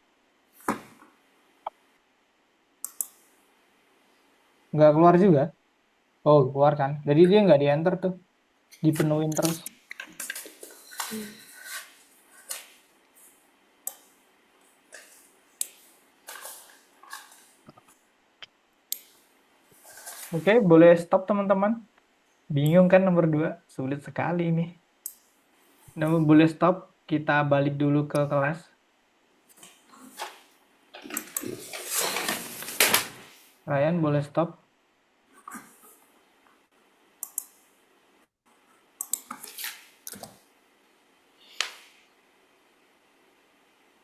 Nggak keluar juga. Oh, keluar kan. Jadi dia nggak diantar tuh. Dipenuhin terus. Oke, boleh stop teman-teman. Bingung kan nomor 2? Sulit sekali ini. Namun boleh stop. Kita balik dulu ke kelas. Ryan boleh stop.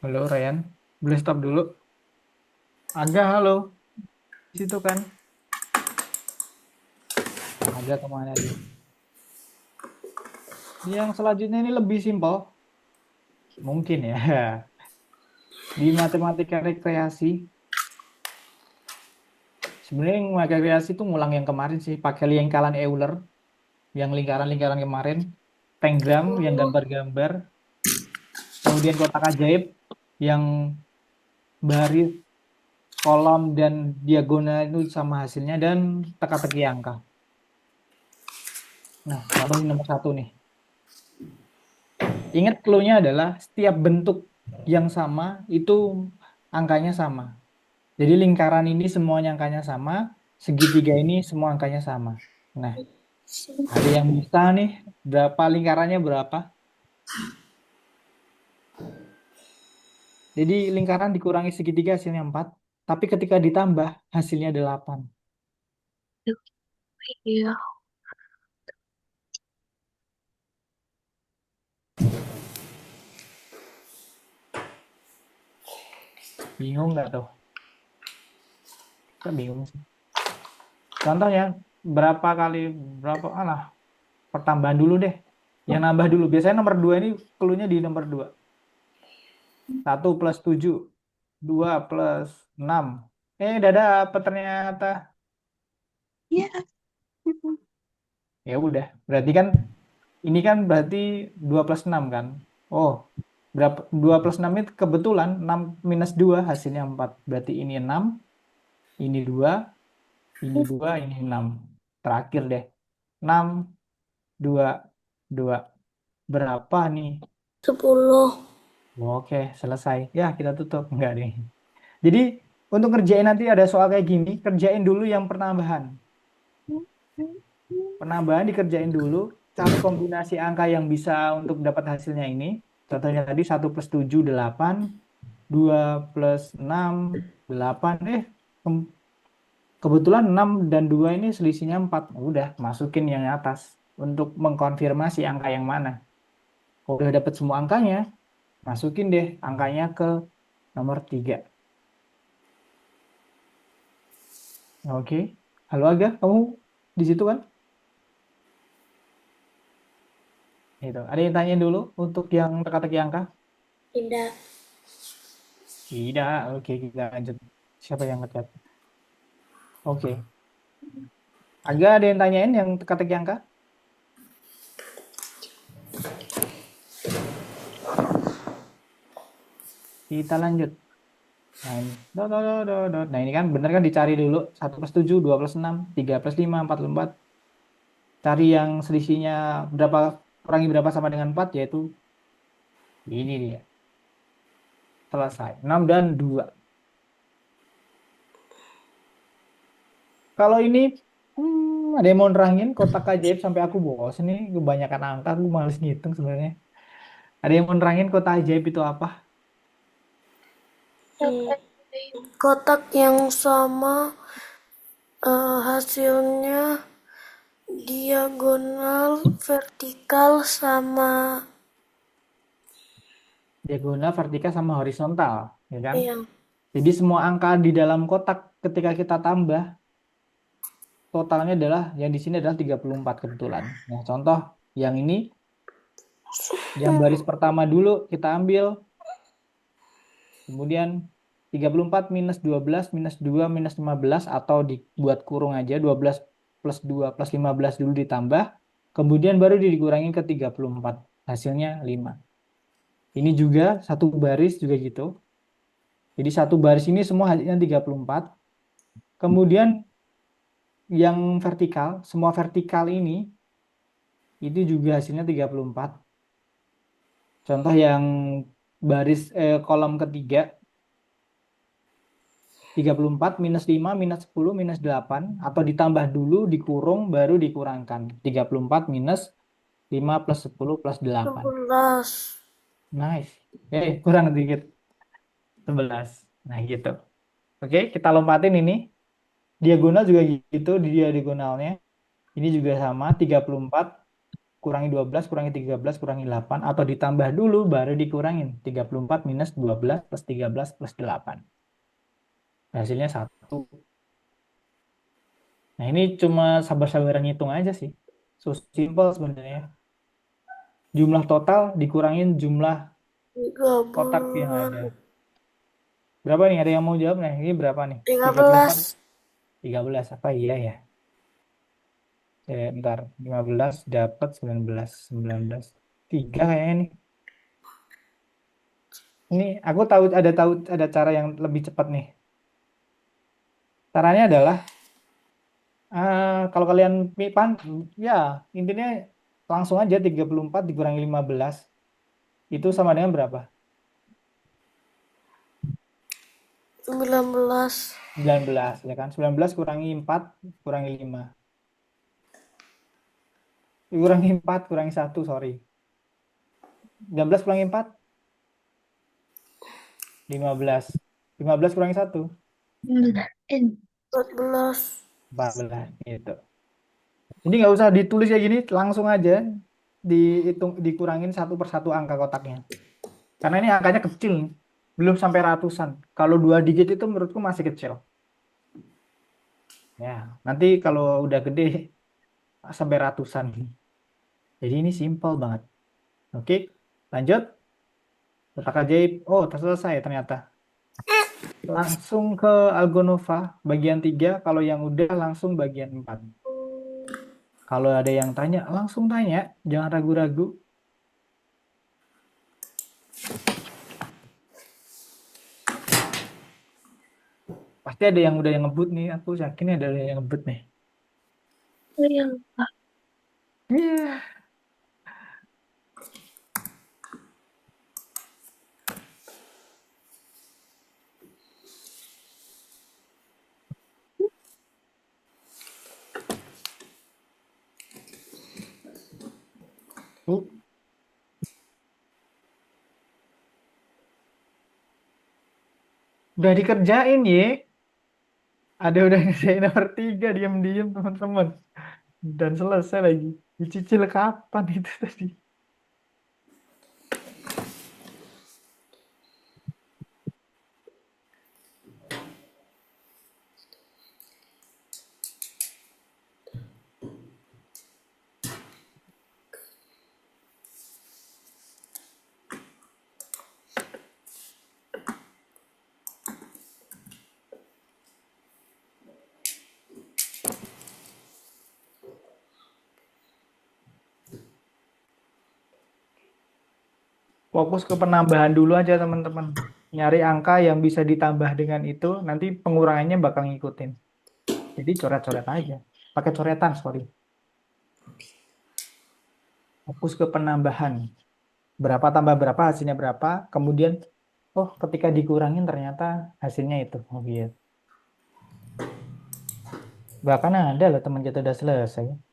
Halo Ryan, boleh stop dulu. Aga, halo. Di situ kan? Aga kemana dia? Yang selanjutnya ini lebih simpel. Mungkin ya. Di matematika rekreasi. Sebenarnya yang matematika rekreasi itu ngulang yang kemarin sih. Pakai lingkaran Euler. Yang lingkaran-lingkaran kemarin. Pentagram yang gambar-gambar. Kemudian kotak ajaib. Yang baris, kolom, dan diagonal itu sama hasilnya. Dan teka-teki angka. Nah, lalu nomor 1 nih. Ingat clue-nya adalah setiap bentuk yang sama itu angkanya sama. Jadi lingkaran ini semuanya angkanya sama, segitiga ini semua angkanya sama. Nah, ada yang bisa nih, berapa lingkarannya berapa? Jadi lingkaran dikurangi segitiga hasilnya 4. Tapi ketika ditambah hasilnya 8. Iya. Bingung nggak tuh? Kita bingung sih. Contohnya berapa kali berapa pertambahan dulu deh. Yang nambah dulu. Biasanya nomor 2 ini cluenya di nomor 2. 1 plus 7. 2 plus 6. Udah dapet ternyata. Iya. Ya udah. Berarti kan ini kan berarti 2 plus 6 kan. Oh, berapa 2 plus 6 itu kebetulan 6 minus 2 hasilnya 4. Berarti ini 6, ini 2, ini 2, ini 6. Terakhir deh. 6, 2, 2. Berapa nih? 10. Oke, selesai. Ya, kita tutup. Enggak deh. Jadi, untuk kerjain nanti ada soal kayak gini, kerjain dulu yang penambahan. Penambahan dikerjain dulu, cari kombinasi angka yang bisa untuk dapat hasilnya ini. Contohnya tadi 1 plus 7, 8. 2 plus 6, 8. Kebetulan 6 dan 2 ini selisihnya 4. Udah, masukin yang atas untuk mengkonfirmasi angka yang mana. Kalau udah dapat semua angkanya, masukin deh angkanya ke nomor 3. Oke. Halo Aga, kamu di situ kan? Itu. Ada yang tanya dulu untuk yang teka-teki angka? Tidak. Tidak. Oke, kita lanjut. Siapa yang ngecat? Oke. Aga ada yang tanyain yang teka-teki angka? Kita lanjut. Nah ini. Nah ini kan bener kan dicari dulu. 1 plus 7, 2 plus 6, 3 plus 5, 4 plus 4. Cari yang selisihnya berapa, kurangi berapa sama dengan 4, yaitu ini dia. Selesai. 6 dan 2. Kalau ini ada yang mau nerangin kotak ajaib sampai aku bosan nih. Kebanyakan angka, aku males ngitung sebenarnya. Ada yang mau nerangin kotak ajaib itu apa? Hmm, Kotak yang sama, hasilnya diagonal, vertikal, sama Diagonal, vertikal, sama horizontal. Ya kan? yang Jadi semua angka di dalam kotak ketika kita tambah, totalnya adalah, yang di sini adalah 34 kebetulan. Nah, contoh yang ini, yang baris pertama dulu kita ambil, kemudian 34 minus 12 minus 2 minus 15, atau dibuat kurung aja, 12 plus 2 plus 15 dulu ditambah, kemudian baru dikurangin ke 34, hasilnya 5. Ini juga satu baris juga gitu. Jadi satu baris ini semua hasilnya 34. Kemudian yang vertikal, semua vertikal ini itu juga hasilnya 34. Contoh yang baris kolom ketiga, 34 minus 5 minus 10 minus 8, atau ditambah dulu dikurung baru dikurangkan. 34 minus 5 plus 10 plus 8. 11. Nice. Kurang dikit. 11. Nah gitu. Oke, kita lompatin ini. Diagonal juga gitu, di diagonalnya. Ini juga sama, 34 kurangi 12 kurangi 13 kurangi 8, atau ditambah dulu baru dikurangin. 34 minus 12 plus 13 plus 8. Hasilnya 1. Nah, ini cuma sabar-sabar ngitung aja sih. So simple sebenarnya. Jumlah total dikurangin jumlah kotak yang ada. 13. Berapa nih? Ada yang mau jawab? Nah, ini berapa nih? 34, 13. 13. Apa iya ya? Bentar. 15 dapat 19. 19. 3 kayaknya nih. Ini aku tahu ada cara yang lebih cepat nih. Caranya adalah kalau kalian ya intinya langsung aja 34 dikurangi 15 itu sama dengan berapa? 19. 19 ya kan? 19 kurangi 4 kurangi 5. Kurangi 4 kurangi 1, sorry. 19 kurangi 4 15. 15 kurangi 1. 14. 14. Gitu. Jadi nggak usah ditulis kayak gini, langsung aja dihitung, dikurangin satu persatu angka kotaknya. Karena ini angkanya kecil nih. Belum sampai ratusan. Kalau 2 digit itu menurutku masih kecil. Ya, nanti kalau udah gede sampai ratusan. Jadi ini simple banget. Oke, lanjut. Kotak ajaib. Oh, selesai ternyata. Langsung ke Algonova bagian 3. Kalau yang udah langsung bagian 4. Kalau ada yang tanya, langsung tanya. Jangan ragu-ragu. Pasti ada yang udah yang ngebut nih. Aku yakin ada yang ngebut nih. Oh, yang Iya. Uh, udah dikerjain ye. Ada udah ngerjain nomor 3. Diam-diam teman-teman. Dan selesai lagi. Dicicil kapan itu tadi? Fokus ke penambahan dulu aja teman-teman. Nyari angka yang bisa ditambah dengan itu, nanti pengurangannya bakal ngikutin. Jadi coret-coret aja. Pakai coretan, sorry. Fokus ke penambahan. Berapa tambah berapa, hasilnya berapa. Kemudian, oh ketika dikurangin ternyata hasilnya itu. Oh gitu. Bahkan ada loh teman kita udah selesai.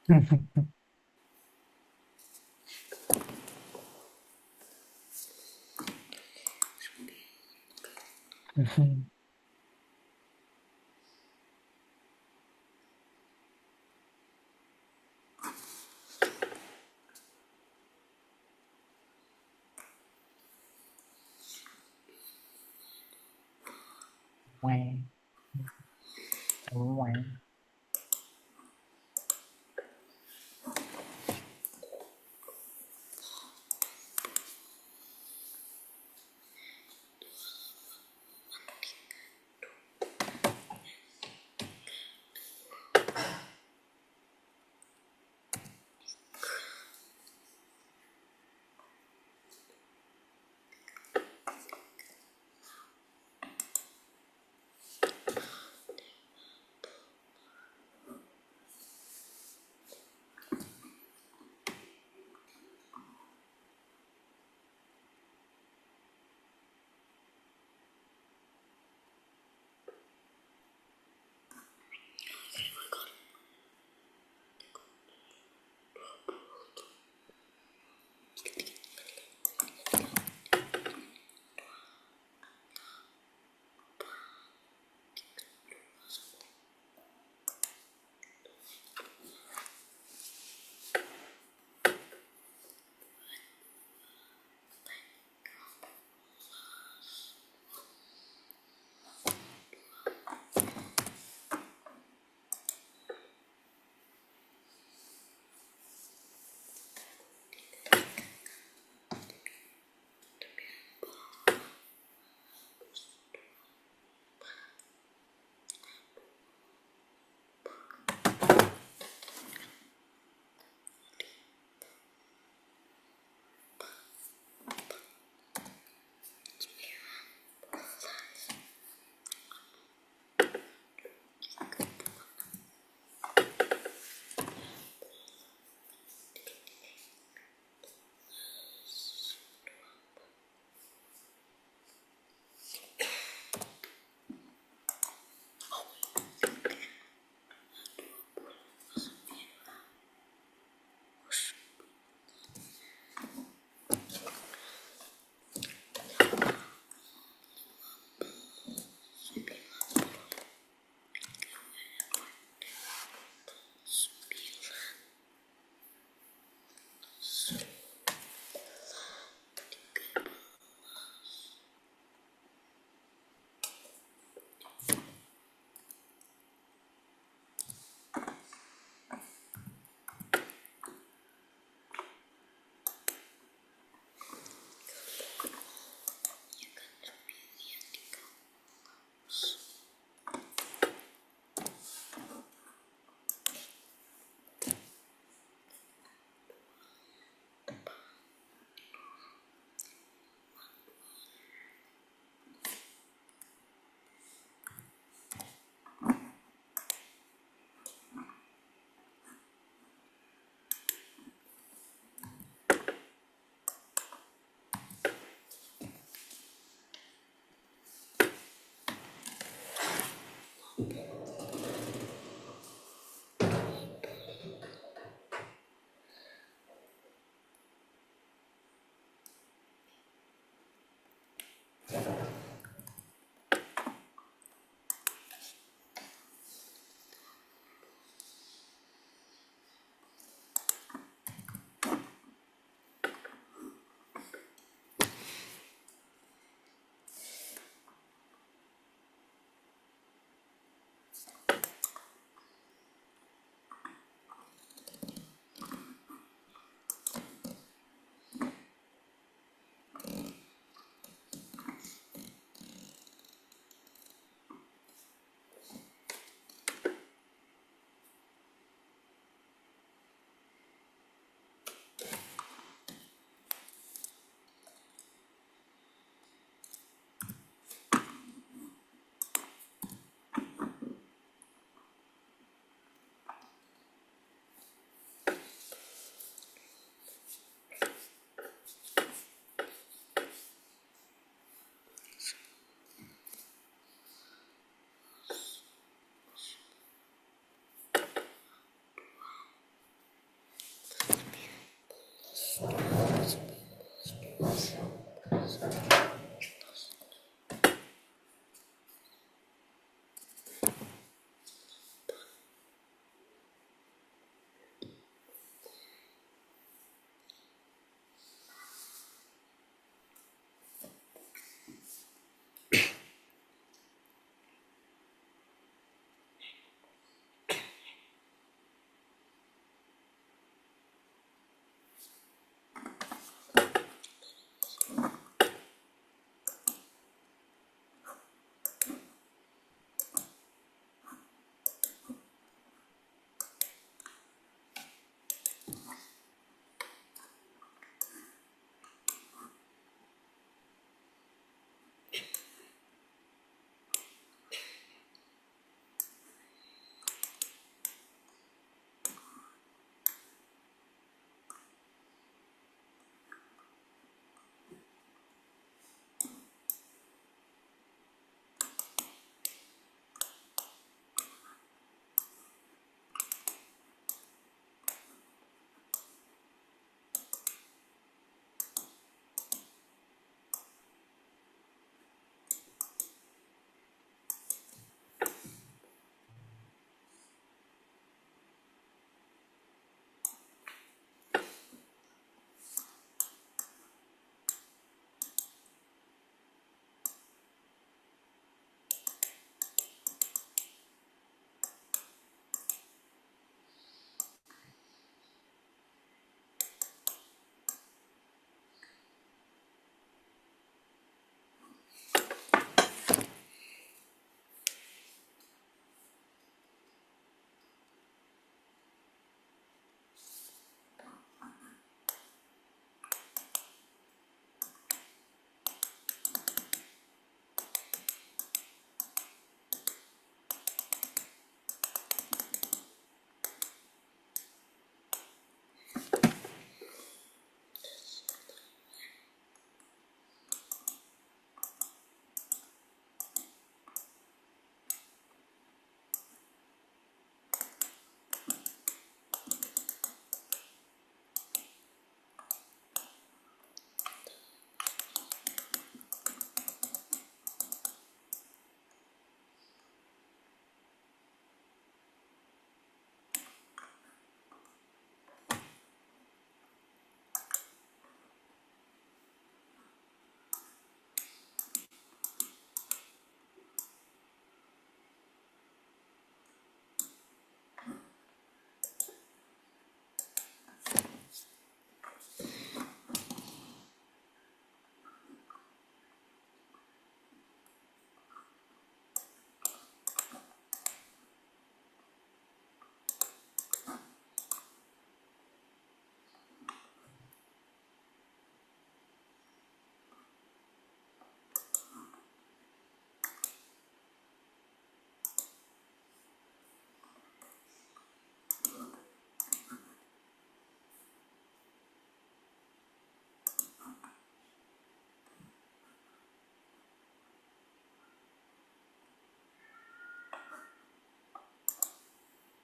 Weng, weng.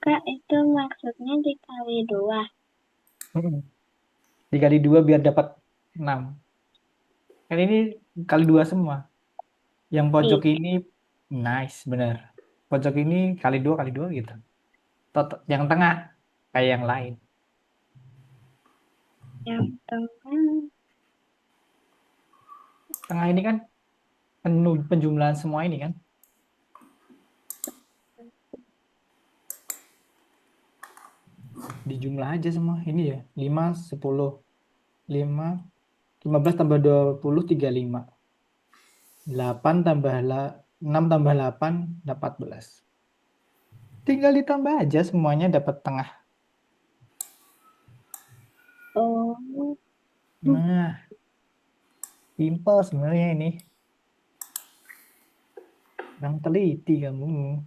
Kak, itu maksudnya dikali 2. Mm-mm. Dikali 2 biar dapat 6. Kan ini kali 2 semua. Yang pojok Iya, ini nice, bener. Pojok ini kali 2 gitu. Yang tengah kayak yang lain. yang tengah. Tengah ini kan penjumlahan semua ini kan. Dijumlah aja semua. Ini ya, 5, 10, 5, 15 tambah 20, 35. 8 tambah 6 tambah 8, 14. Tinggal ditambah aja semuanya dapat tengah. Oh, Nah, simpel sebenarnya ini. Yang teliti kamu.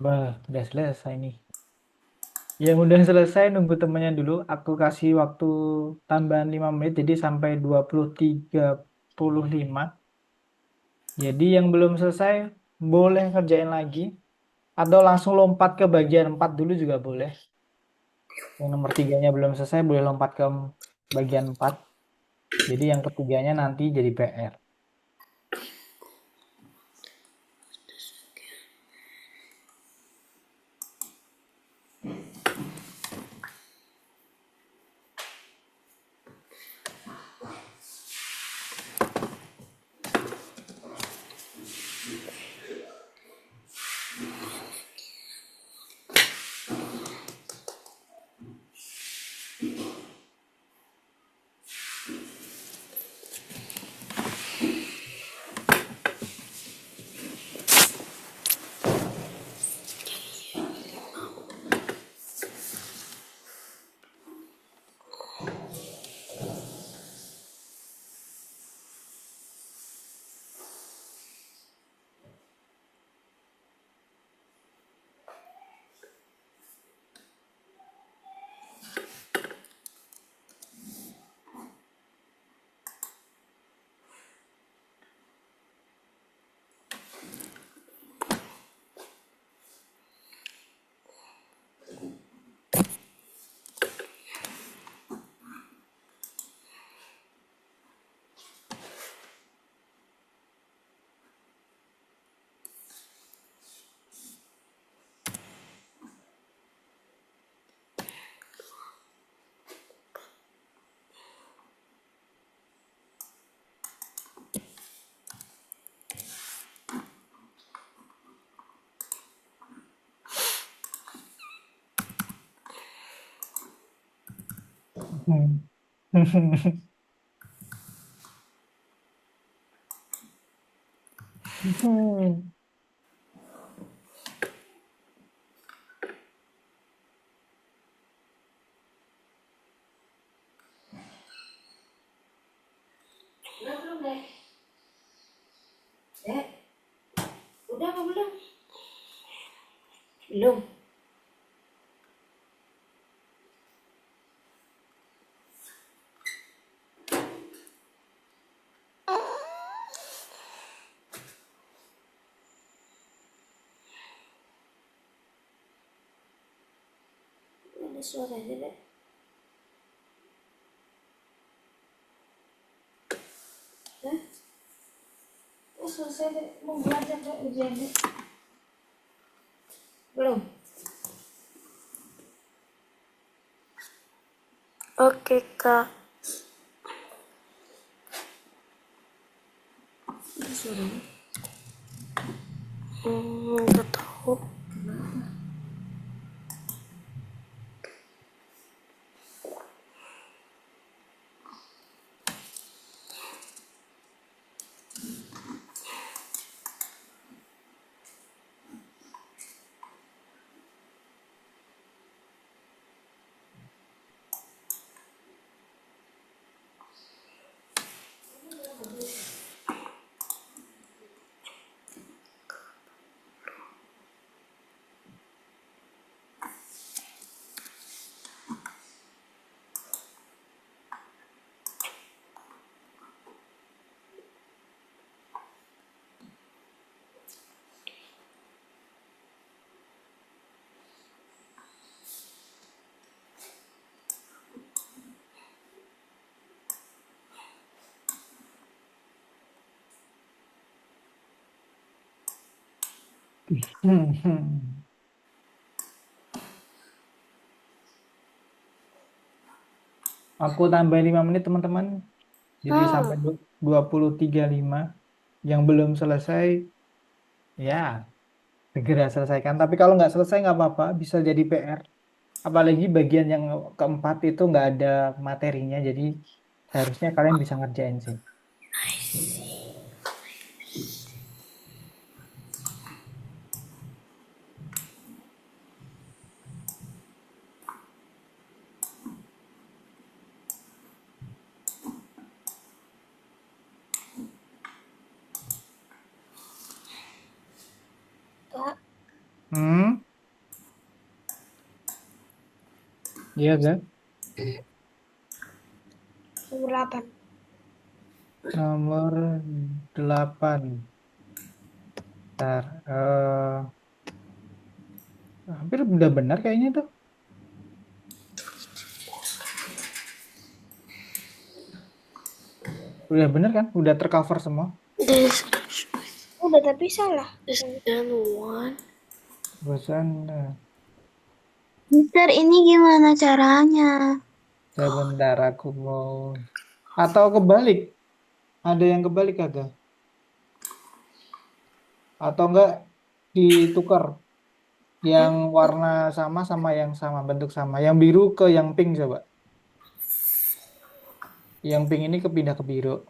Bah, udah selesai nih. Yang udah selesai nunggu temennya dulu. Aku kasih waktu tambahan 5 menit. Jadi sampai 20.35. Jadi yang belum selesai boleh ngerjain lagi. Atau langsung lompat ke bagian 4 dulu juga boleh. Yang nomor 3-nya belum selesai boleh lompat ke bagian 4. Jadi yang ketiganya nanti jadi PR. Hmm. Hmm. Udah belum deh? Dek, udah apa belum? Belum. Ada suaranya deh. Hah? selesai mau belajar deh ujiannya. Belum. Oke, Kak. Itu suaranya. Nggak tahu. Hmm, hmm. Aku tambahin 5 menit teman-teman. Jadi sampai 23.5. Yang belum selesai, ya segera selesaikan. Tapi kalau nggak selesai nggak apa-apa, bisa jadi PR. Apalagi bagian yang keempat itu nggak ada materinya, jadi harusnya kalian bisa ngerjain sih. Kak, Hmm, iya kan? nomor 8. Nomor 8. Ntar, hampir udah benar kayaknya tuh. Udah benar kan? Udah tercover semua. This Udah tapi salah. is done one. Bosan. Mister, ini gimana caranya? Sebentar aku mau. Atau kebalik. Ada yang kebalik agak. Atau enggak ditukar. Yang warna sama sama yang sama, bentuk sama. Yang biru ke yang pink coba. Yang pink ini kepindah ke biru.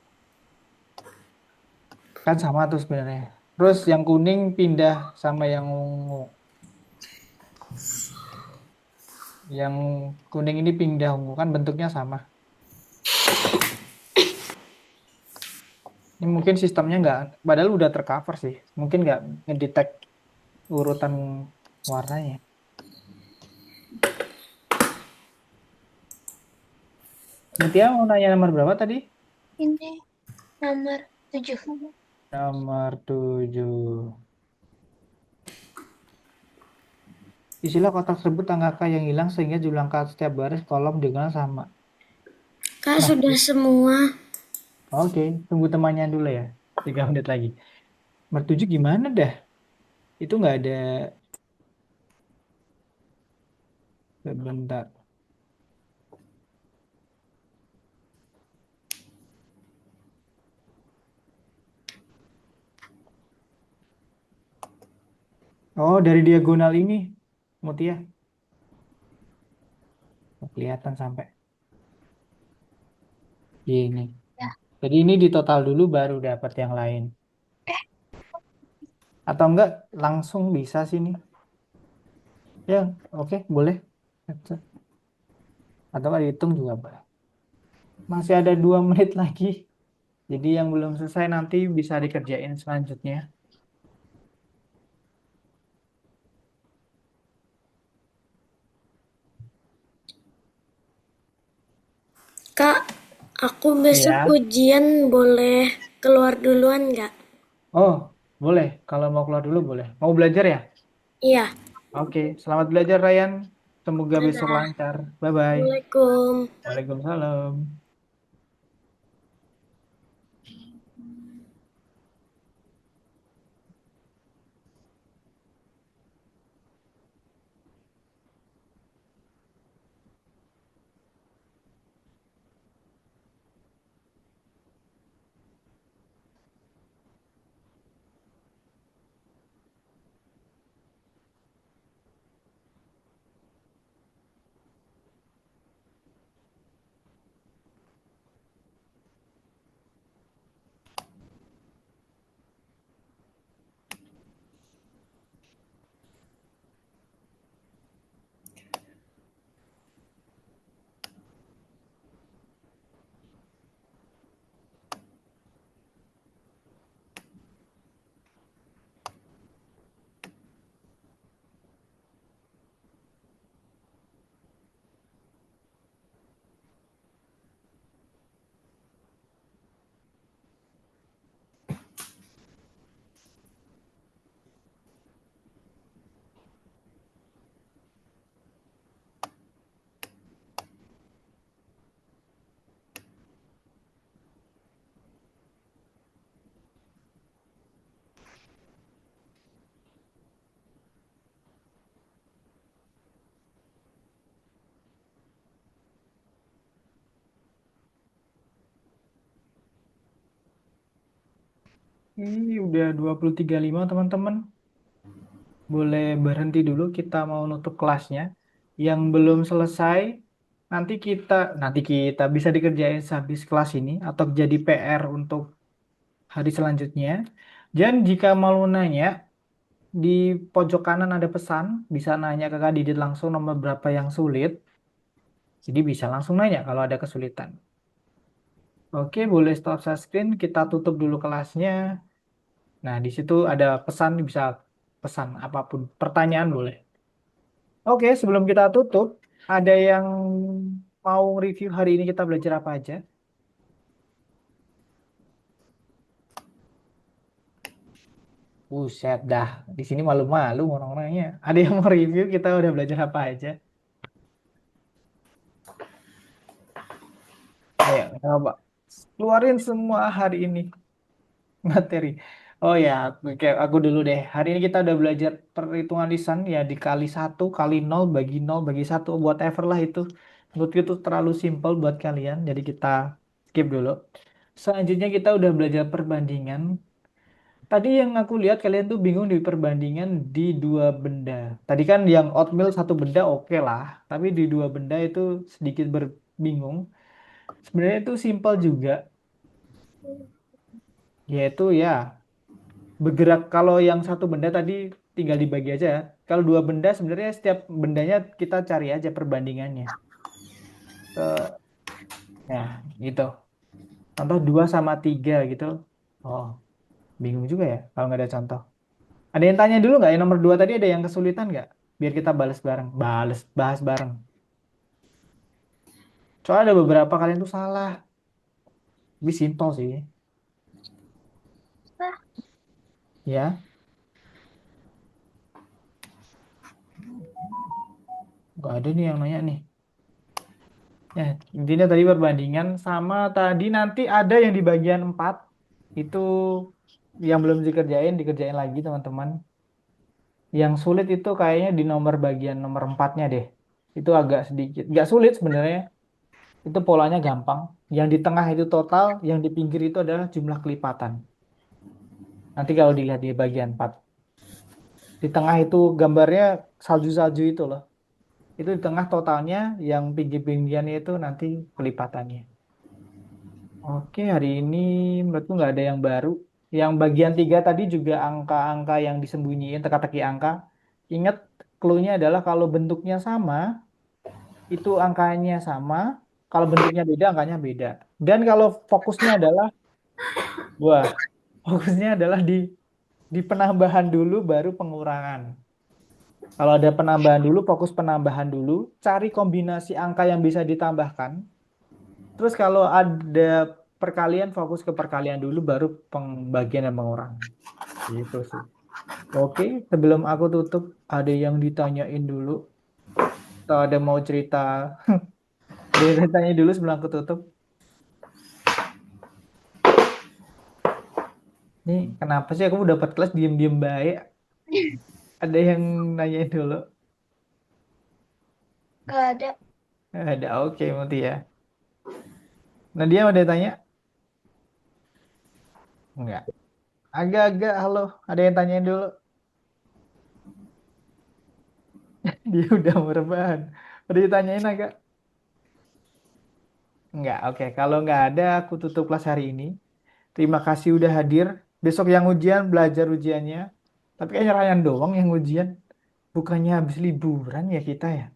Kan sama tuh sebenarnya. Terus yang kuning pindah sama yang ungu. Yang kuning ini pindah ungu. Kan bentuknya sama. Ini mungkin sistemnya nggak, padahal udah tercover sih. Mungkin nggak ngedetect urutan warnanya. Mutia mau nanya nomor berapa tadi? Ini nomor 7. Nomor 7. Isilah kotak tersebut angka yang hilang sehingga jumlah angka setiap baris kolom dengan sama. Kak, Nah, sudah semua. oke, tunggu temannya dulu ya. 3 menit lagi. Nomor 7 gimana dah? Itu nggak ada. Sebentar. Oh, dari diagonal ini, Mutia. Kelihatan sampai ini. Ya. Jadi ini di total dulu baru dapat yang lain. Atau enggak langsung bisa sini. Ya, oke, boleh. Atau enggak dihitung juga boleh. Masih ada 2 menit lagi. Jadi yang belum selesai nanti bisa dikerjain selanjutnya. Kak, aku besok Ya. ujian boleh keluar duluan nggak? Oh, boleh. Kalau mau keluar dulu boleh. Mau belajar ya? Iya. Oke, selamat belajar Ryan. Semoga besok Dadah. lancar. Bye-bye. Assalamualaikum. Waalaikumsalam. Ini udah 20.35 teman-teman. Boleh berhenti dulu, kita mau nutup kelasnya. Yang belum selesai, nanti kita bisa dikerjain sehabis kelas ini atau jadi PR untuk hari selanjutnya. Dan jika mau nanya, di pojok kanan ada pesan, bisa nanya ke Kak Didit langsung nomor berapa yang sulit. Jadi bisa langsung nanya kalau ada kesulitan. Oke, boleh stop share screen, kita tutup dulu kelasnya. Nah, di situ ada pesan, bisa pesan apapun, pertanyaan boleh. Oke, sebelum kita tutup, ada yang mau review hari ini kita belajar apa aja? Buset dah, di sini malu-malu orang-orangnya. Ada yang mau review kita udah belajar apa aja? Ayo, coba keluarin semua hari ini materi. Oh ya, oke, aku dulu deh. Hari ini kita udah belajar perhitungan lisan ya dikali satu kali nol bagi satu whatever lah itu. Menurutku itu terlalu simpel buat kalian, jadi kita skip dulu. Selanjutnya kita udah belajar perbandingan. Tadi yang aku lihat kalian tuh bingung di perbandingan di dua benda. Tadi kan yang oatmeal satu benda oke lah, tapi di dua benda itu sedikit berbingung. Sebenarnya itu simpel juga, yaitu ya bergerak. Kalau yang satu benda tadi tinggal dibagi aja ya. Kalau dua benda sebenarnya setiap bendanya kita cari aja perbandingannya. Ya, gitu. Contoh 2 sama 3 gitu. Oh, bingung juga ya kalau nggak ada contoh. Ada yang tanya dulu nggak? Yang nomor 2 tadi ada yang kesulitan nggak? Biar kita balas bareng. Bahas bareng. Soalnya ada beberapa kalian tuh salah. Lebih simpel sih. Nah, Ya, nggak ada nih yang nanya nih. Ya, intinya tadi perbandingan sama tadi nanti ada yang di bagian 4. Itu yang belum dikerjain lagi teman-teman. Yang sulit itu kayaknya di nomor bagian nomor empatnya deh. Itu agak sedikit. Nggak sulit sebenarnya. Itu polanya gampang. Yang di tengah itu total, yang di pinggir itu adalah jumlah kelipatan. Nanti kalau dilihat di bagian 4. Di tengah itu gambarnya salju-salju itu loh. Itu di tengah totalnya, yang pinggir-pinggirnya itu nanti kelipatannya. Oke, hari ini menurutku nggak ada yang baru. Yang bagian 3 tadi juga angka-angka yang disembunyiin, teka-teki angka. Ingat, clue-nya adalah kalau bentuknya sama, itu angkanya sama. Kalau bentuknya beda, angkanya beda. Dan kalau fokusnya adalah, wah, fokusnya adalah di penambahan dulu, baru pengurangan. Kalau ada penambahan dulu, fokus penambahan dulu. Cari kombinasi angka yang bisa ditambahkan. Terus kalau ada perkalian, fokus ke perkalian dulu, baru pembagian dan pengurangan. Gitu sih. Oke, sebelum aku tutup, ada yang ditanyain dulu. Atau ada mau cerita? Ada yang ditanya dulu sebelum aku tutup. Nih, kenapa sih aku dapat kelas diem-diem baik? Ada yang nanyain dulu? nggak ada. Ada, oke, nanti ya. Nadia udah tanya? Enggak. Agak-agak, halo. Ada yang tanyain dulu? Dia udah mau rebahan. Udah ditanyain agak? Enggak, oke. Kalau nggak ada, aku tutup kelas hari ini. Terima kasih udah hadir. Besok yang ujian, belajar ujiannya. Tapi kayaknya Ryan doang yang ujian. Bukannya habis liburan ya kita ya?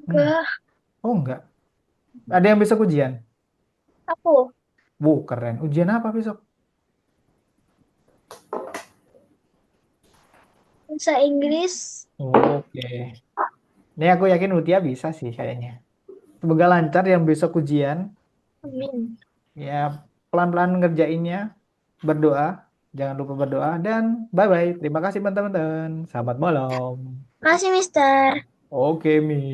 Enggak. Enggak, Oh enggak. Ada yang besok ujian? aku Wow, keren. Ujian apa besok? bahasa Inggris. Oke. Ini aku yakin Utia bisa sih kayaknya. Semoga lancar yang besok ujian. Amin. Ya, pelan-pelan ngerjainnya. Berdoa. Jangan lupa berdoa. Dan bye-bye. Terima kasih teman-teman. Selamat malam. Makasih, Mister. Oke, Mi.